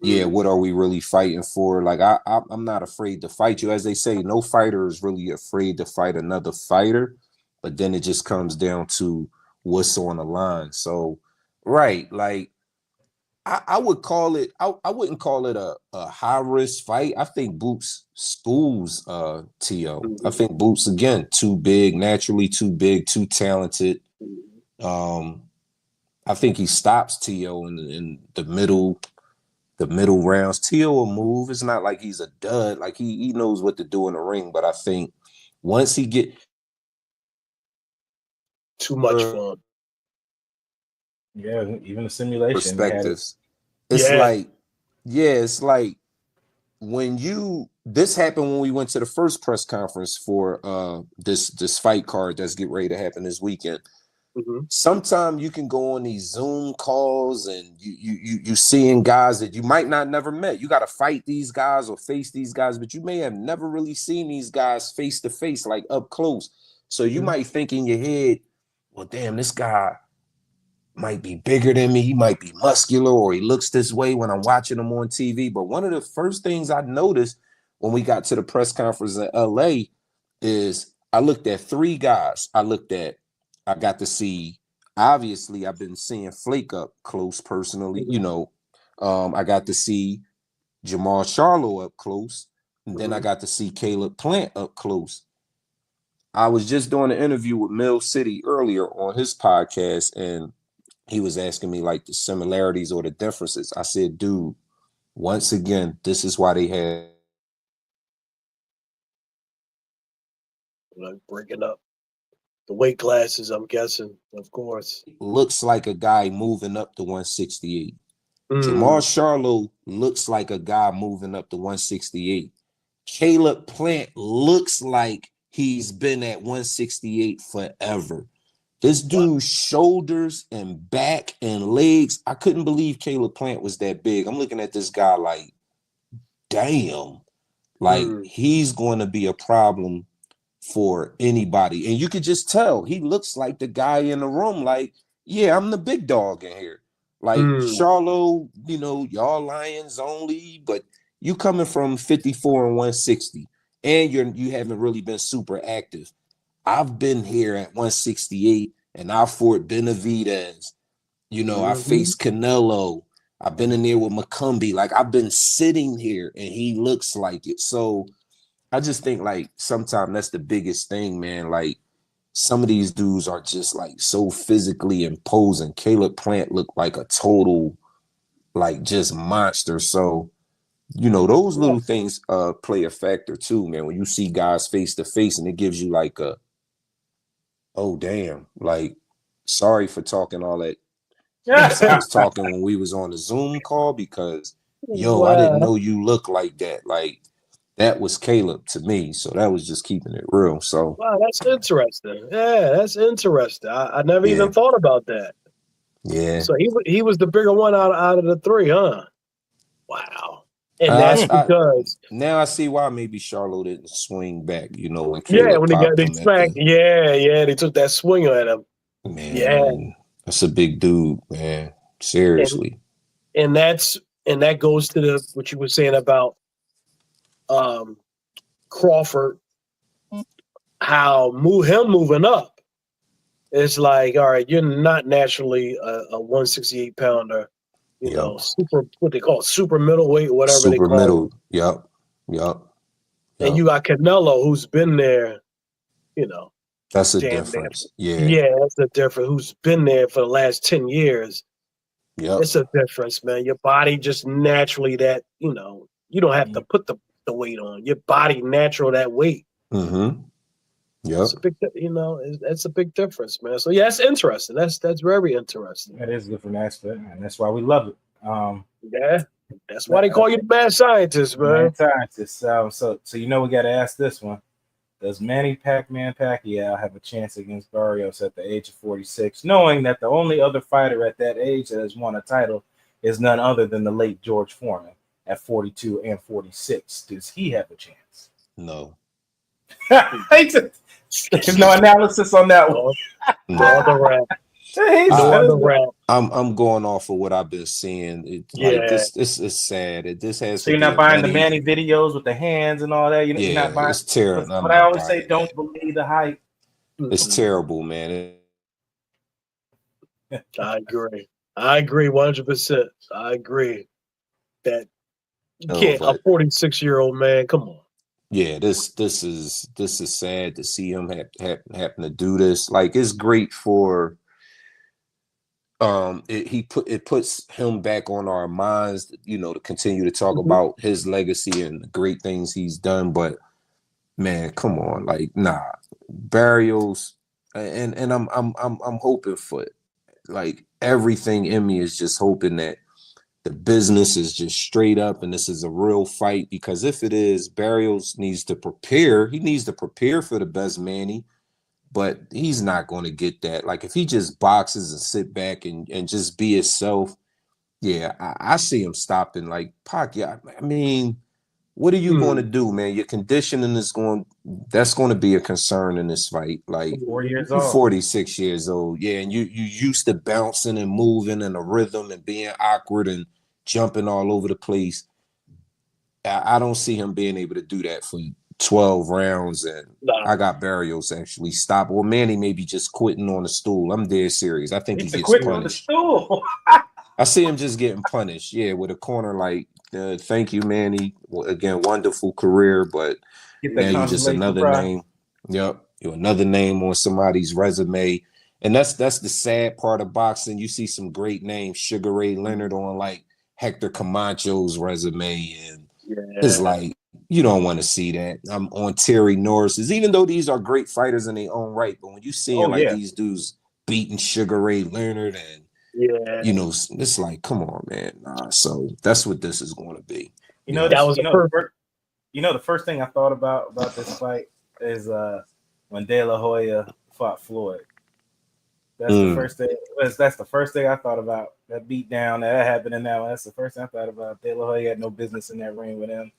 yeah, what are we really fighting for? Like, I'm not afraid to fight you. As they say, no fighter is really afraid to fight another fighter. But then it just comes down to what's on the line. So, right, like, I would call it. I wouldn't call it a high risk fight. I think Boots schools T.O. I think Boots again too big, naturally too big, too talented. I think he stops T.O. in the middle rounds. T.O. will move. It's not like he's a dud. Like he knows what to do in the ring. But I think once he get too much fun. Yeah, even the simulation perspectives. It's like when this happened when we went to the first press conference for this fight card that's getting ready to happen this weekend. Sometimes you can go on these Zoom calls and you seeing guys that you might not never met. You got to fight these guys or face these guys, but you may have never really seen these guys face to face, like up close. So you might think in your head, well, damn, this guy might be bigger than me. He might be muscular, or he looks this way when I'm watching him on TV. But one of the first things I noticed when we got to the press conference in LA is I looked at three guys. I got to see, obviously, I've been seeing Flake up close personally. I got to see Jamal Charlo up close. And then I got to see Caleb Plant up close. I was just doing an interview with Mill City earlier on his podcast, and he was asking me like the similarities or the differences. I said, dude, once again, this is why they had breaking up the weight classes, I'm guessing, of course. Looks like a guy moving up to 168. Jamal Charlo looks like a guy moving up to 168. Caleb Plant looks like he's been at 168 forever. This dude's shoulders and back and legs, I couldn't believe Caleb Plant was that big. I'm looking at this guy like, damn, like he's going to be a problem for anybody. And you could just tell he looks like the guy in the room, like, yeah, I'm the big dog in here. Like Charlo, y'all Lions only, but you coming from 54 and 160, and you haven't really been super active. I've been here at 168, and I fought Benavidez. I faced Canelo. I've been in there with McCumbee. Like, I've been sitting here, and he looks like it. So I just think, like, sometimes that's the biggest thing, man. Like, some of these dudes are just, like, so physically imposing. Caleb Plant looked like a total, like, just monster. So, those little things play a factor, too, man. When you see guys face to face, and it gives you, like, oh, damn, like, sorry for talking all that. I was talking when we was on the Zoom call because, I didn't know you look like that. Like, that was Caleb to me. So that was just keeping it real. So, wow, that's interesting. Yeah, that's interesting. I never even thought about that. Yeah. So he was the bigger one out of the three, huh? Wow. And that's because now I see why maybe Charlo didn't swing back, when Caleb when they smacked. They took that swing at him. Man, that's a big dude, man. Seriously. And that goes to what you were saying about Crawford, how him moving up. It's like, all right, you're not naturally a 168 pounder. Super, what they call it, super middleweight, whatever super they call middle. it. Yep. And you got Canelo, who's been there, That's a difference. Yeah, that's a difference. Who's been there for the last 10 years. Yeah. It's a difference, man. Your body just naturally that, you don't have to put the weight on. Your body natural that weight. Mm-hmm. Yeah. It's a big, that's a big difference, man. So that's interesting. That's very interesting. That is a different aspect, and that's why we love it. That's why they call you the mad scientist, man. Mad scientist. So we got to ask this one: does Manny Pac-Man Pacquiao have a chance against Barrios at the age of 46, knowing that the only other fighter at that age that has won a title is none other than the late George Foreman at 42 and 46? Does he have a chance? No. There's no analysis on that one. I'm going off of what I've been seeing. It's sad. This has. So you're not buying the Manny videos with the hands and all that. You're not buying. It's terrible. But I always say, don't believe the hype. It's terrible, man. I agree. I agree 100%. I agree that you can't a But 46-year-old man. Come on. yeah, this is sad to see him happen to do this. Like, it's great for it puts him back on our minds, you know, to continue to talk about his legacy and the great things he's done. But man, come on, like, nah, burials, and I'm hoping for it. Like, everything in me is just hoping that the business is just straight up and this is a real fight, because if it is, Barrios needs to prepare. He needs to prepare for the best Manny, but he's not going to get that. Like, if he just boxes and sit back and just be himself, yeah, I see him stopping. Like, Pac, yeah, I mean, what are you going to do, man? Your conditioning is that's going to be a concern in this fight. Like, 4 years you're old. 46 years old. Yeah, and you used to bouncing and moving and a rhythm and being awkward and jumping all over the place. I don't see him being able to do that for 12 rounds. And I got Barrios actually stop. Well, Manny maybe just quitting on the stool. I'm dead serious. I think he gets quitting punished. on the stool. I see him just getting punished. Yeah, with a corner like, thank you, Manny. Well, again, wonderful career, but now you're just another name. Yep, you're another name on somebody's resume. And that's the sad part of boxing. You see some great names, Sugar Ray Leonard on like Hector Camacho's resume, and it's like, you don't want to see that. I'm on Terry Norris's, even though these are great fighters in their own right. But when you see these dudes beating Sugar Ray Leonard, and you know, it's like, come on, man. So that's what this is going to be. You know, the first thing I thought about this fight is when De La Hoya fought Floyd. That's the first thing. That's the first thing I thought about. That beat down that happened in that one. That's the first thing I thought about. De La Hoya had no business in that ring with him.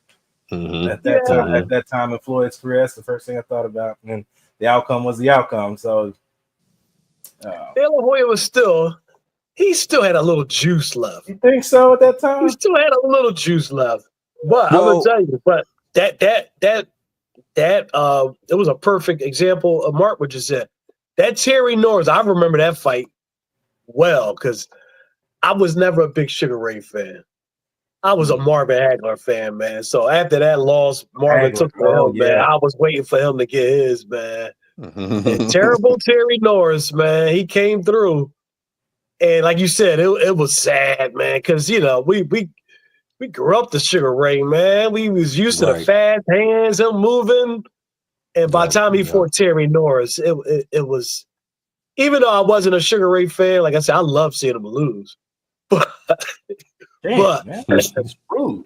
At that time in Floyd's career, that's the first thing I thought about. And the outcome was the outcome. So De La Hoya he still had a little juice left. You think so at that time? He still had a little juice left. But I'm gonna tell you, but that it was a perfect example of Mark what you said. That Terry Norris, I remember that fight well, because I was never a big Sugar Ray fan. I was a Marvin Hagler fan, man. So after that loss, Marvin took the hill, man. I was waiting for him to get his, man. And terrible Terry Norris, man. He came through. And like you said, it was sad, man, because, you know, we grew up the Sugar Ray, man. We was used to the fast hands, him moving. And by the time he fought Terry Norris, it was, even though I wasn't a Sugar Ray fan, like I said, I love seeing him lose. But, man, that's rude.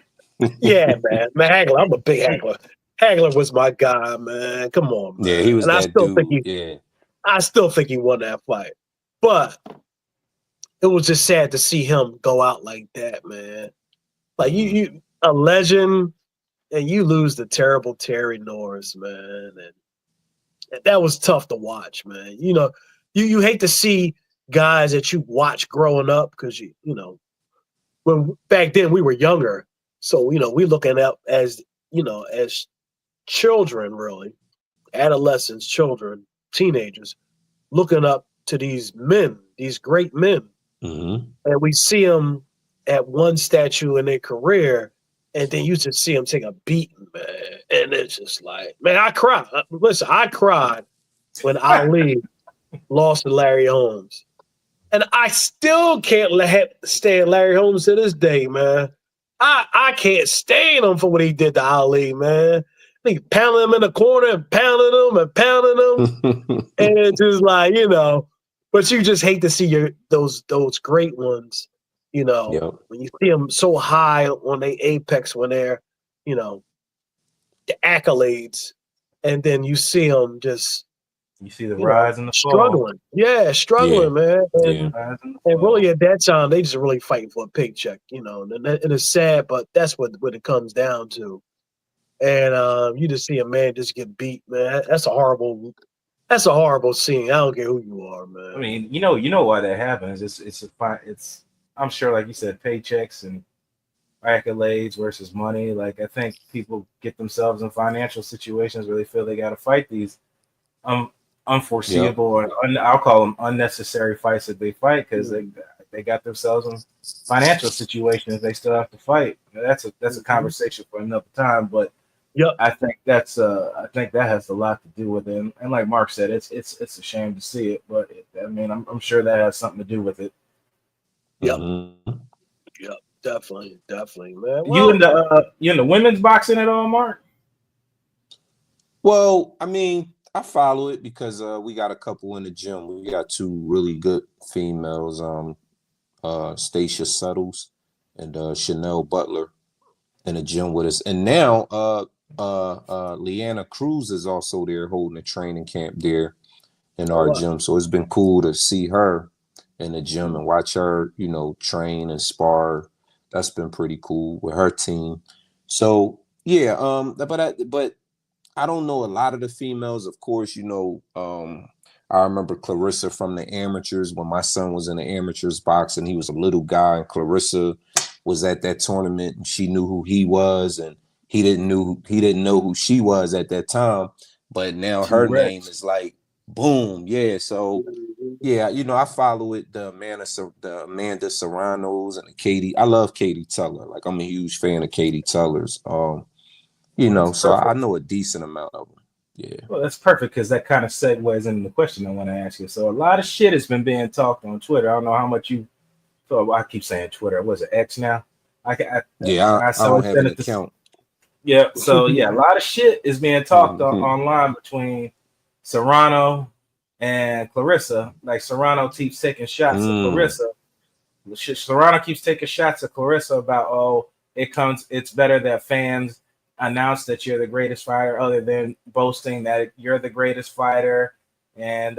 Yeah, man. Hagler, I'm a big Hagler. Hagler was my guy, man. Come on, man. Yeah, he was and that dude. I still think he won that fight. But it was just sad to see him go out like that, man. Like, you a legend, and you lose the terrible Terry Norris, man. And that was tough to watch, man. You know, you hate to see guys that you watch growing up, because you know, when back then we were younger. So, you know, we looking up as, you know, as children, really, adolescents, children, teenagers, looking up to these men, these great men. And we see them at one statue in their career, and then you just see them take a beating, man. And it's just like, man, I cried. Listen, I cried when Ali lost to Larry Holmes. And I still can't stand Larry Holmes to this day, man. I can't stand him for what he did to Ali, man. He pounded him in the corner and pounded him and pounded him. And it's just like, you know, but you just hate to see those great ones, you know, when you see them so high on their apex, when they're, you know, the accolades, and then you see them just, you see the rise and the struggling. fall. Struggling, man. And really at that time, they just really fighting for a paycheck, you know, and it's sad, but that's what it comes down to. And you just see a man just get beat, man. That's a horrible scene. I don't care who you are, man. I mean, you know why that happens. It's I'm sure, like you said, paychecks and accolades versus money. Like, I think people get themselves in financial situations where they feel they got to fight these unforeseeable or I'll call them unnecessary fights that they fight, because they got themselves in financial situations. They still have to fight. That's a conversation for another time. But Yep. I think that has a lot to do with it. And like Mark said, it's a shame to see it, but I'm sure that has something to do with it. Yep. Mm-hmm. Yep. Definitely, man. You in the women's boxing at all, Mark? Well, I mean, I follow it because we got a couple in the gym. We got two really good females, Stacia Suttles and Chanel Butler in the gym with us. And now Leanna Cruz is also there holding a training camp there in our gym. So it's been cool to see her in the gym and watch her, train and spar. That's been pretty cool with her team. So yeah, but I don't know a lot of the females. Of course, I remember Clarissa from the amateurs when my son was in the amateurs boxing. He was a little guy, and Clarissa was at that tournament, and she knew who he was, and he didn't know who she was at that time. But now her name is like boom, yeah. So yeah, I follow it. The Amanda Serranos and the Katie. I love Katie Teller. Like I'm a huge fan of Katie Teller's. So I know a decent amount of them. Yeah. Well, that's perfect because that kind of segues into the question I want to ask you. So a lot of shit has been being talked on Twitter. I don't know how much you. So I keep saying Twitter. Was it X now? I don't have an account. Yeah. So yeah, a lot of shit is being talked online between Serrano and Clarissa. Like Serrano keeps taking shots at Clarissa. Serrano keeps taking shots at Clarissa about it's better that fans announce that you're the greatest fighter other than boasting that you're the greatest fighter, and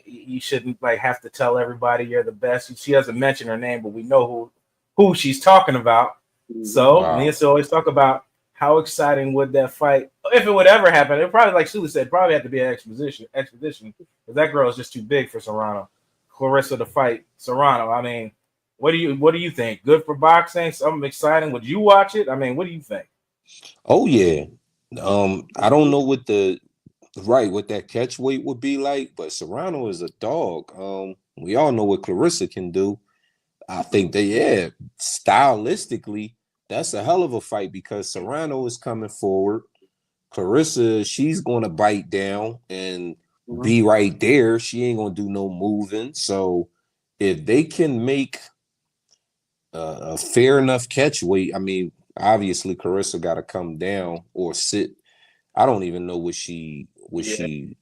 you shouldn't have to tell everybody you're the best. She doesn't mention her name, but we know who she's talking about. So me and Sooly always talk about how exciting would that fight, if it would ever happen. It probably, like Sooly said, probably have to be an expedition because that girl is just too big for Serrano. Clarissa to fight Serrano. I mean, what do you think? Good for boxing? Something exciting? Would you watch it? I mean, what do you think? Oh yeah. I don't know what that catch weight would be like, but Serrano is a dog. We all know what Clarissa can do. I think that stylistically, that's a hell of a fight because Serrano is coming forward. Clarissa, she's gonna bite down and be right there. She ain't gonna do no moving. So if they can make a fair enough catch weight, I mean, obviously Clarissa got to come down or sit. I don't even know what she weighs in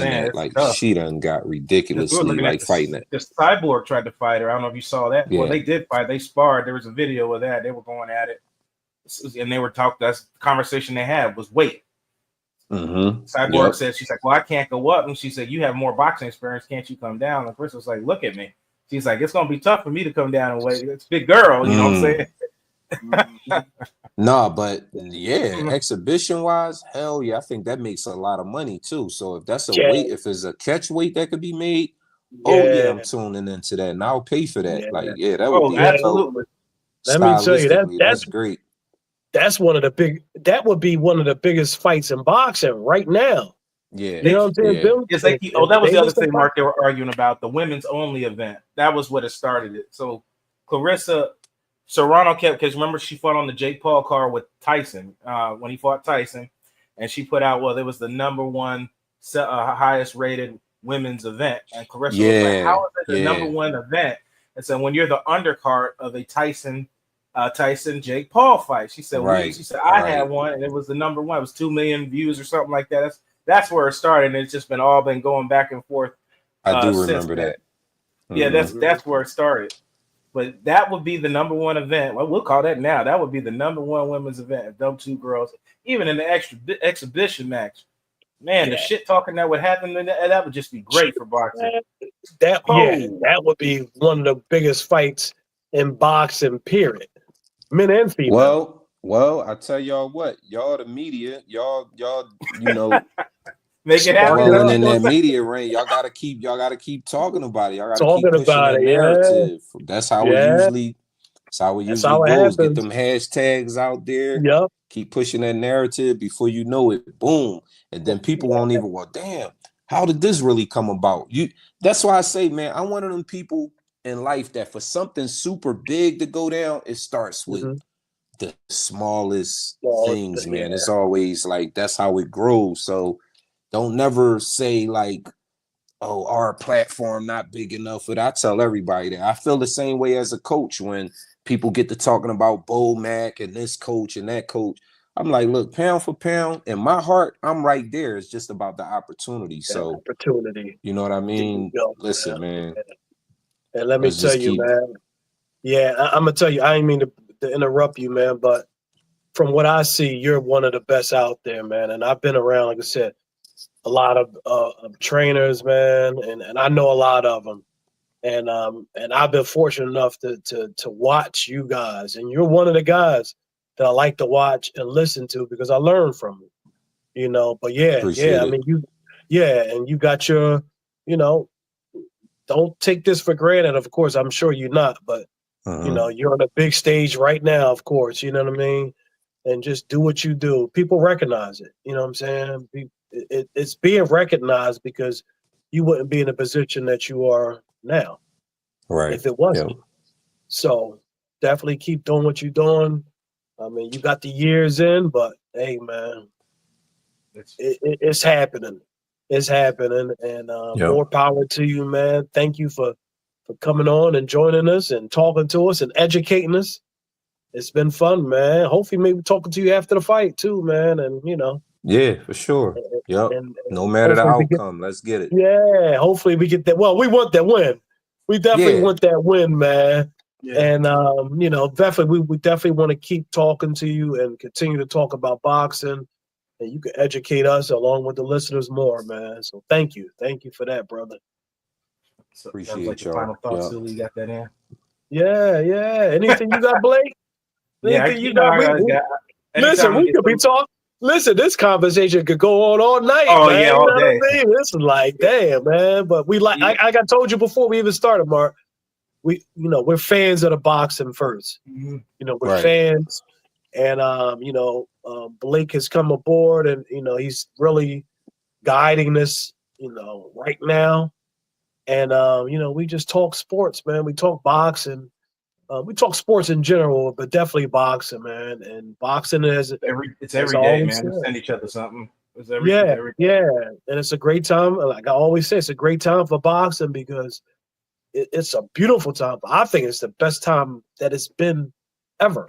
at. Like tough. She done got ridiculously fighting it. The Cyborg tried to fight her. I don't know if you saw that. Yeah. Well, they did fight. They sparred. There was a video of that. They were going at it, and they were talking. That's the conversation they had was weight. Cyborg said, she's like, well, I can't go up, and she said, you have more boxing experience. Can't you come down? And Chris was like, look at me. She's like, it's gonna be tough for me to come down and weigh. It's a big girl, you know what I'm saying? No, but exhibition wise, hell yeah, I think that makes a lot of money too. So if that's a weight, if it's a catch weight that could be made, I'm tuning into that, and I'll pay for that. That would be absolutely. Let me tell you that's great. That would be one of the biggest fights in boxing right now. Yeah, you know what I'm saying? Yeah. It's like that was the other thing, Mark. They were arguing about the women's only event. That was what it started it. So Clarissa. Serrano kept, because remember she fought on the Jake Paul card with Tyson when he fought Tyson, and she put out, it was the number one highest rated women's event, and Clarissa was like, how is it the number one event? And so when you're the undercard of a Tyson Jake Paul fight, she said, I had one, and it was the number one. It was 2 million views or something like that. That's where it started, and it's just been going back and forth. I do remember that. Yeah, that's where it started. But that would be the number one event. Well, we'll call that now. That would be the number one women's event. If those two girls, even in the exhibition match, man, the shit talking that would happen, that would just be great for boxing. That would be one of the biggest fights in boxing, period. Men and female. Well, I tell y'all what, y'all the media, y'all, make it happen. Well, in that media ring, y'all gotta keep talking about it. Y'all gotta keep pushing that narrative. That's how it usually goes. Get them hashtags out there. Yep. Keep pushing that narrative. Before you know it, boom, and then people won't even. Well, damn, how did this really come about? That's why I say, man, I'm one of them people, in life that for something super big to go down, it starts with the smallest things, man. It's always like that's how it grows. So don't never say like, oh, our platform not big enough. But I tell everybody that I feel the same way as a coach when people get to talking about Bo Mack and this coach and that coach. I'm like, look, pound for pound, in my heart, I'm right there. It's just about the opportunity. So you know what I mean? Listen, man. And let me tell you, man. Yeah, I'm gonna tell you, I didn't mean to interrupt you, man, but from what I see, you're one of the best out there, man. And I've been around, like I said, a lot of trainers, man, and I know a lot of them. And I've been fortunate enough to watch you guys, and you're one of the guys that I like to watch and listen to because I learn from you. You know, but Appreciate I it. mean, and you got your, you know, don't take this for granted. Of course, I'm sure you're not, but you know, you're on a big stage right now, of course, you know what I mean? And just do what you do. People recognize it. You know what I'm saying? It's being recognized because you wouldn't be in the position that you are now if it wasn't. Yep. So definitely keep doing what you're doing. I mean, you got the years in, but hey, man, it's happening. It's happening, and more power to you, man. Thank you for coming on and joining us and talking to us and educating us. It's been fun, man. Hopefully, maybe talking to you after the fight too, man. And you know, yeah, for sure. Yep. And no matter the outcome, let's get it. Yeah, hopefully we get that. Well, we want that win. We definitely want that win, man. Yeah. And you know, definitely we definitely want to keep talking to you and continue to talk about boxing. And you can educate us along with the listeners more, man. So thank you for that, brother. So appreciate your final thoughts, Sooly. You got that in? Yeah. Anything you got, Blake? Anything you got? Listen, we could be talking. Listen, this conversation could go on all night. Oh man. yeah, all day. You know what I mean? This is like, damn, man. But we like. I told you before we even started, Mark. We're fans of the boxing first. You know, we're fans, and Blake has come aboard, and you know he's really guiding this. You know, right now, and you know we just talk sports, man. We talk boxing. We talk sports in general, but definitely boxing, man. And boxing is every day, man. We send each other something. Every day. And it's a great time. Like I always say, it's a great time for boxing because it's a beautiful time. I think it's the best time that it's been ever.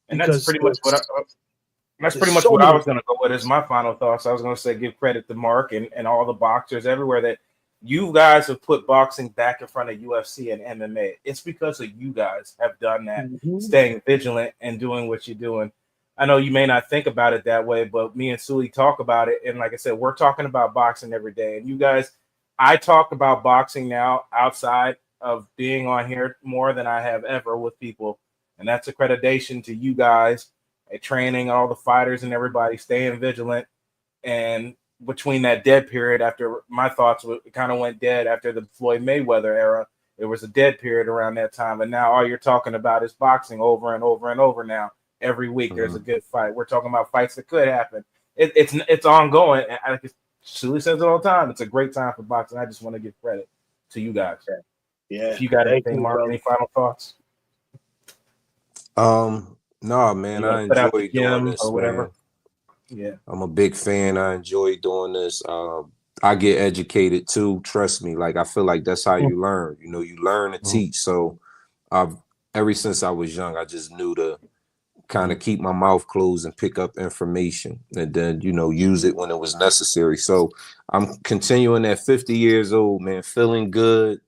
And that's pretty much what I was going to go with as my final thoughts. I was going to say give credit to Mark and all the boxers everywhere that you guys have put boxing back in front of UFC and MMA. It's because of you guys have done that, staying vigilant and doing what you're doing. I know you may not think about it that way, but me and Sooly talk about it. And like I said, we're talking about boxing every day. And you guys, I talk about boxing now outside of being on here more than I have ever with people. And that's accreditation to you guys, training all the fighters and everybody, staying vigilant. And between that dead period after my thoughts kind of went dead after the Floyd Mayweather era, there was a dead period around that time. And now all you're talking about is boxing over and over and over now. Every week there's a good fight. We're talking about fights that could happen. It's ongoing. And Sooly says it all the time. It's a great time for boxing. I just want to give credit to you guys. Yeah. If you got anything, Mark, any final thoughts? No, man. I enjoy doing this, or whatever. Man. Yeah, I'm a big fan. I enjoy doing this. I get educated too. Trust me. Like I feel like that's how you learn. You know, you learn to teach. So ever since I was young, I just knew to kind of keep my mouth closed and pick up information and then, you know, use it when it was necessary. So I'm continuing at 50 years old, man, feeling good.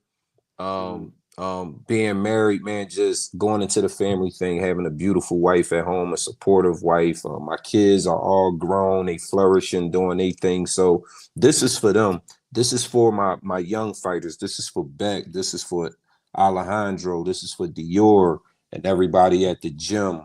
Being married, man, just going into the family thing, having a beautiful wife at home, a supportive wife. My kids are all grown, they flourishing, doing their thing. So this is for them. This is for my young fighters. This is for Beck. This is for Alejandro. This is for Dior and everybody at the gym.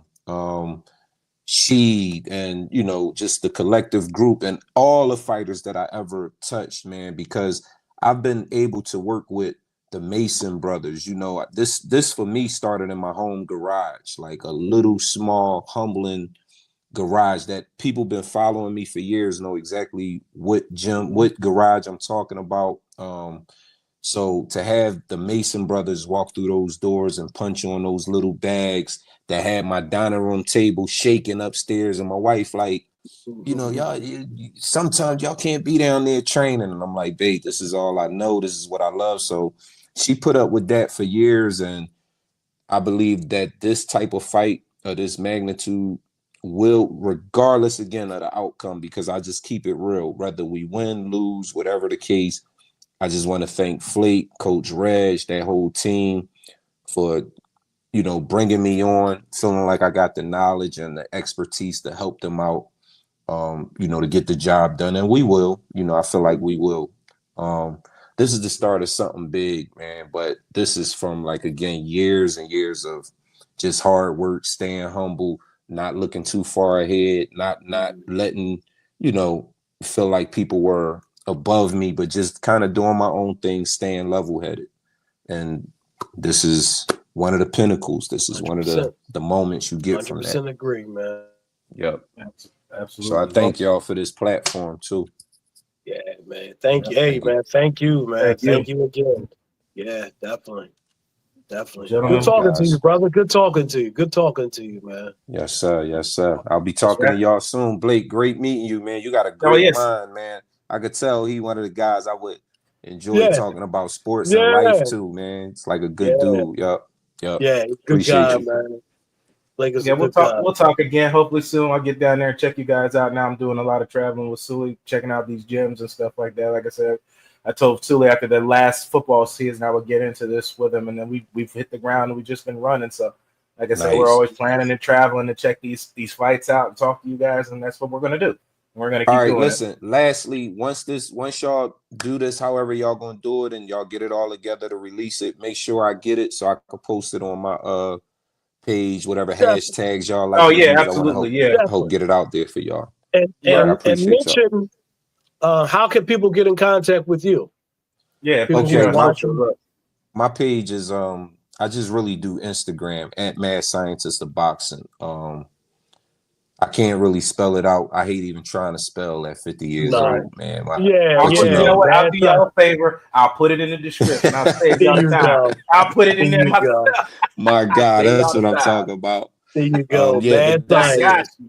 Sheed and, you know, just the collective group and all the fighters that I ever touched, man, because I've been able to work with the Mason brothers. You know, this for me started in my home garage, like a little small humbling garage that people been following me for years know exactly what gym, what garage I'm talking about. So to have the Mason brothers walk through those doors and punch on those little bags that had my dining room table shaking upstairs, and my wife like, y'all, sometimes y'all can't be down there training. And I'm like, babe, this is all I know. This is what I love. So she put up with that for years. And I believe that this type of fight of this magnitude will, regardless again of the outcome, because I just keep it real, whether we win, lose, whatever the case, I just want to thank Flake, Coach Reg, that whole team for, bringing me on, feeling like I got the knowledge and the expertise to help them out, to get the job done. And we will, I feel like we will. This is the start of something big, man. But this is from, like, again, years and years of just hard work, staying humble, not looking too far ahead, not letting, feel like people were above me, but just kind of doing my own thing, staying level-headed. And this is one of the pinnacles. This is 100%. One of the moments you get from that. 100% agree, man. Yep. Absolutely. So I thank y'all for this platform too. Yeah, man. Thank you. Hey, man. Thank you, man. Thank you again. Yeah, definitely. Gentlemen, good talking to you, brother. Good talking to you, man. Yes, sir. Yes, sir. I'll be talking to y'all soon. Blake, great meeting you, man. You got a great mind, man. I could tell he one of the guys I would enjoy talking about sports and life too, man. It's like a good dude. Yup. Yeah, good guy, man. Blake is a good guy. We'll talk again. Hopefully soon. I'll get down there and check you guys out. Now I'm doing a lot of traveling with Sooly, checking out these gyms and stuff like that. Like I said, I told Sooly after the last football season I would get into this with him, and then we've hit the ground and we've just been running. So, like I said, we're always planning and traveling to check these fights out and talk to you guys, and that's what we're gonna do. We're gonna keep doing it. All right, listen. Lastly, once y'all do this, however y'all gonna do it, and y'all get it all together to release it, make sure I get it so I can post it on my page, whatever hashtags y'all like. Oh yeah, absolutely. Hope get it out there for y'all. And mention how can people get in contact with you? Yeah, okay. My page is I just really do Instagram at Mad Scientist of Boxing. I can't really spell it out. I hate even trying to spell at 50 years old, man. You know what? I'll do y'all a favor. I'll put it in the description. I'll save y'all time. I'll put it in there myself. My God, that's what I'm talking about. There you go. Mad Scientist.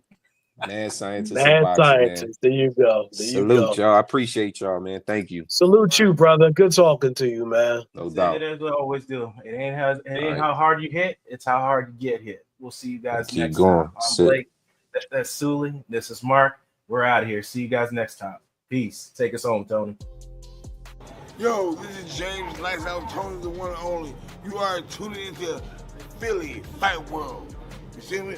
Mad Scientist. Mad Scientist. There you go. Salute y'all. I appreciate y'all, man. Thank you. Salute you, brother. Good talking to you, man. No doubt. It is what I always do. It ain't how hard you hit. It's how hard you get hit. We'll see you guys next time. I'm Blake. That's Sooly. This is Mark. We're out of here. See you guys next time. Peace. Take us home, Tony. Yo, this is James. Lights Out Tony, the one and only. You are tuning into Philly Fight World. You see me?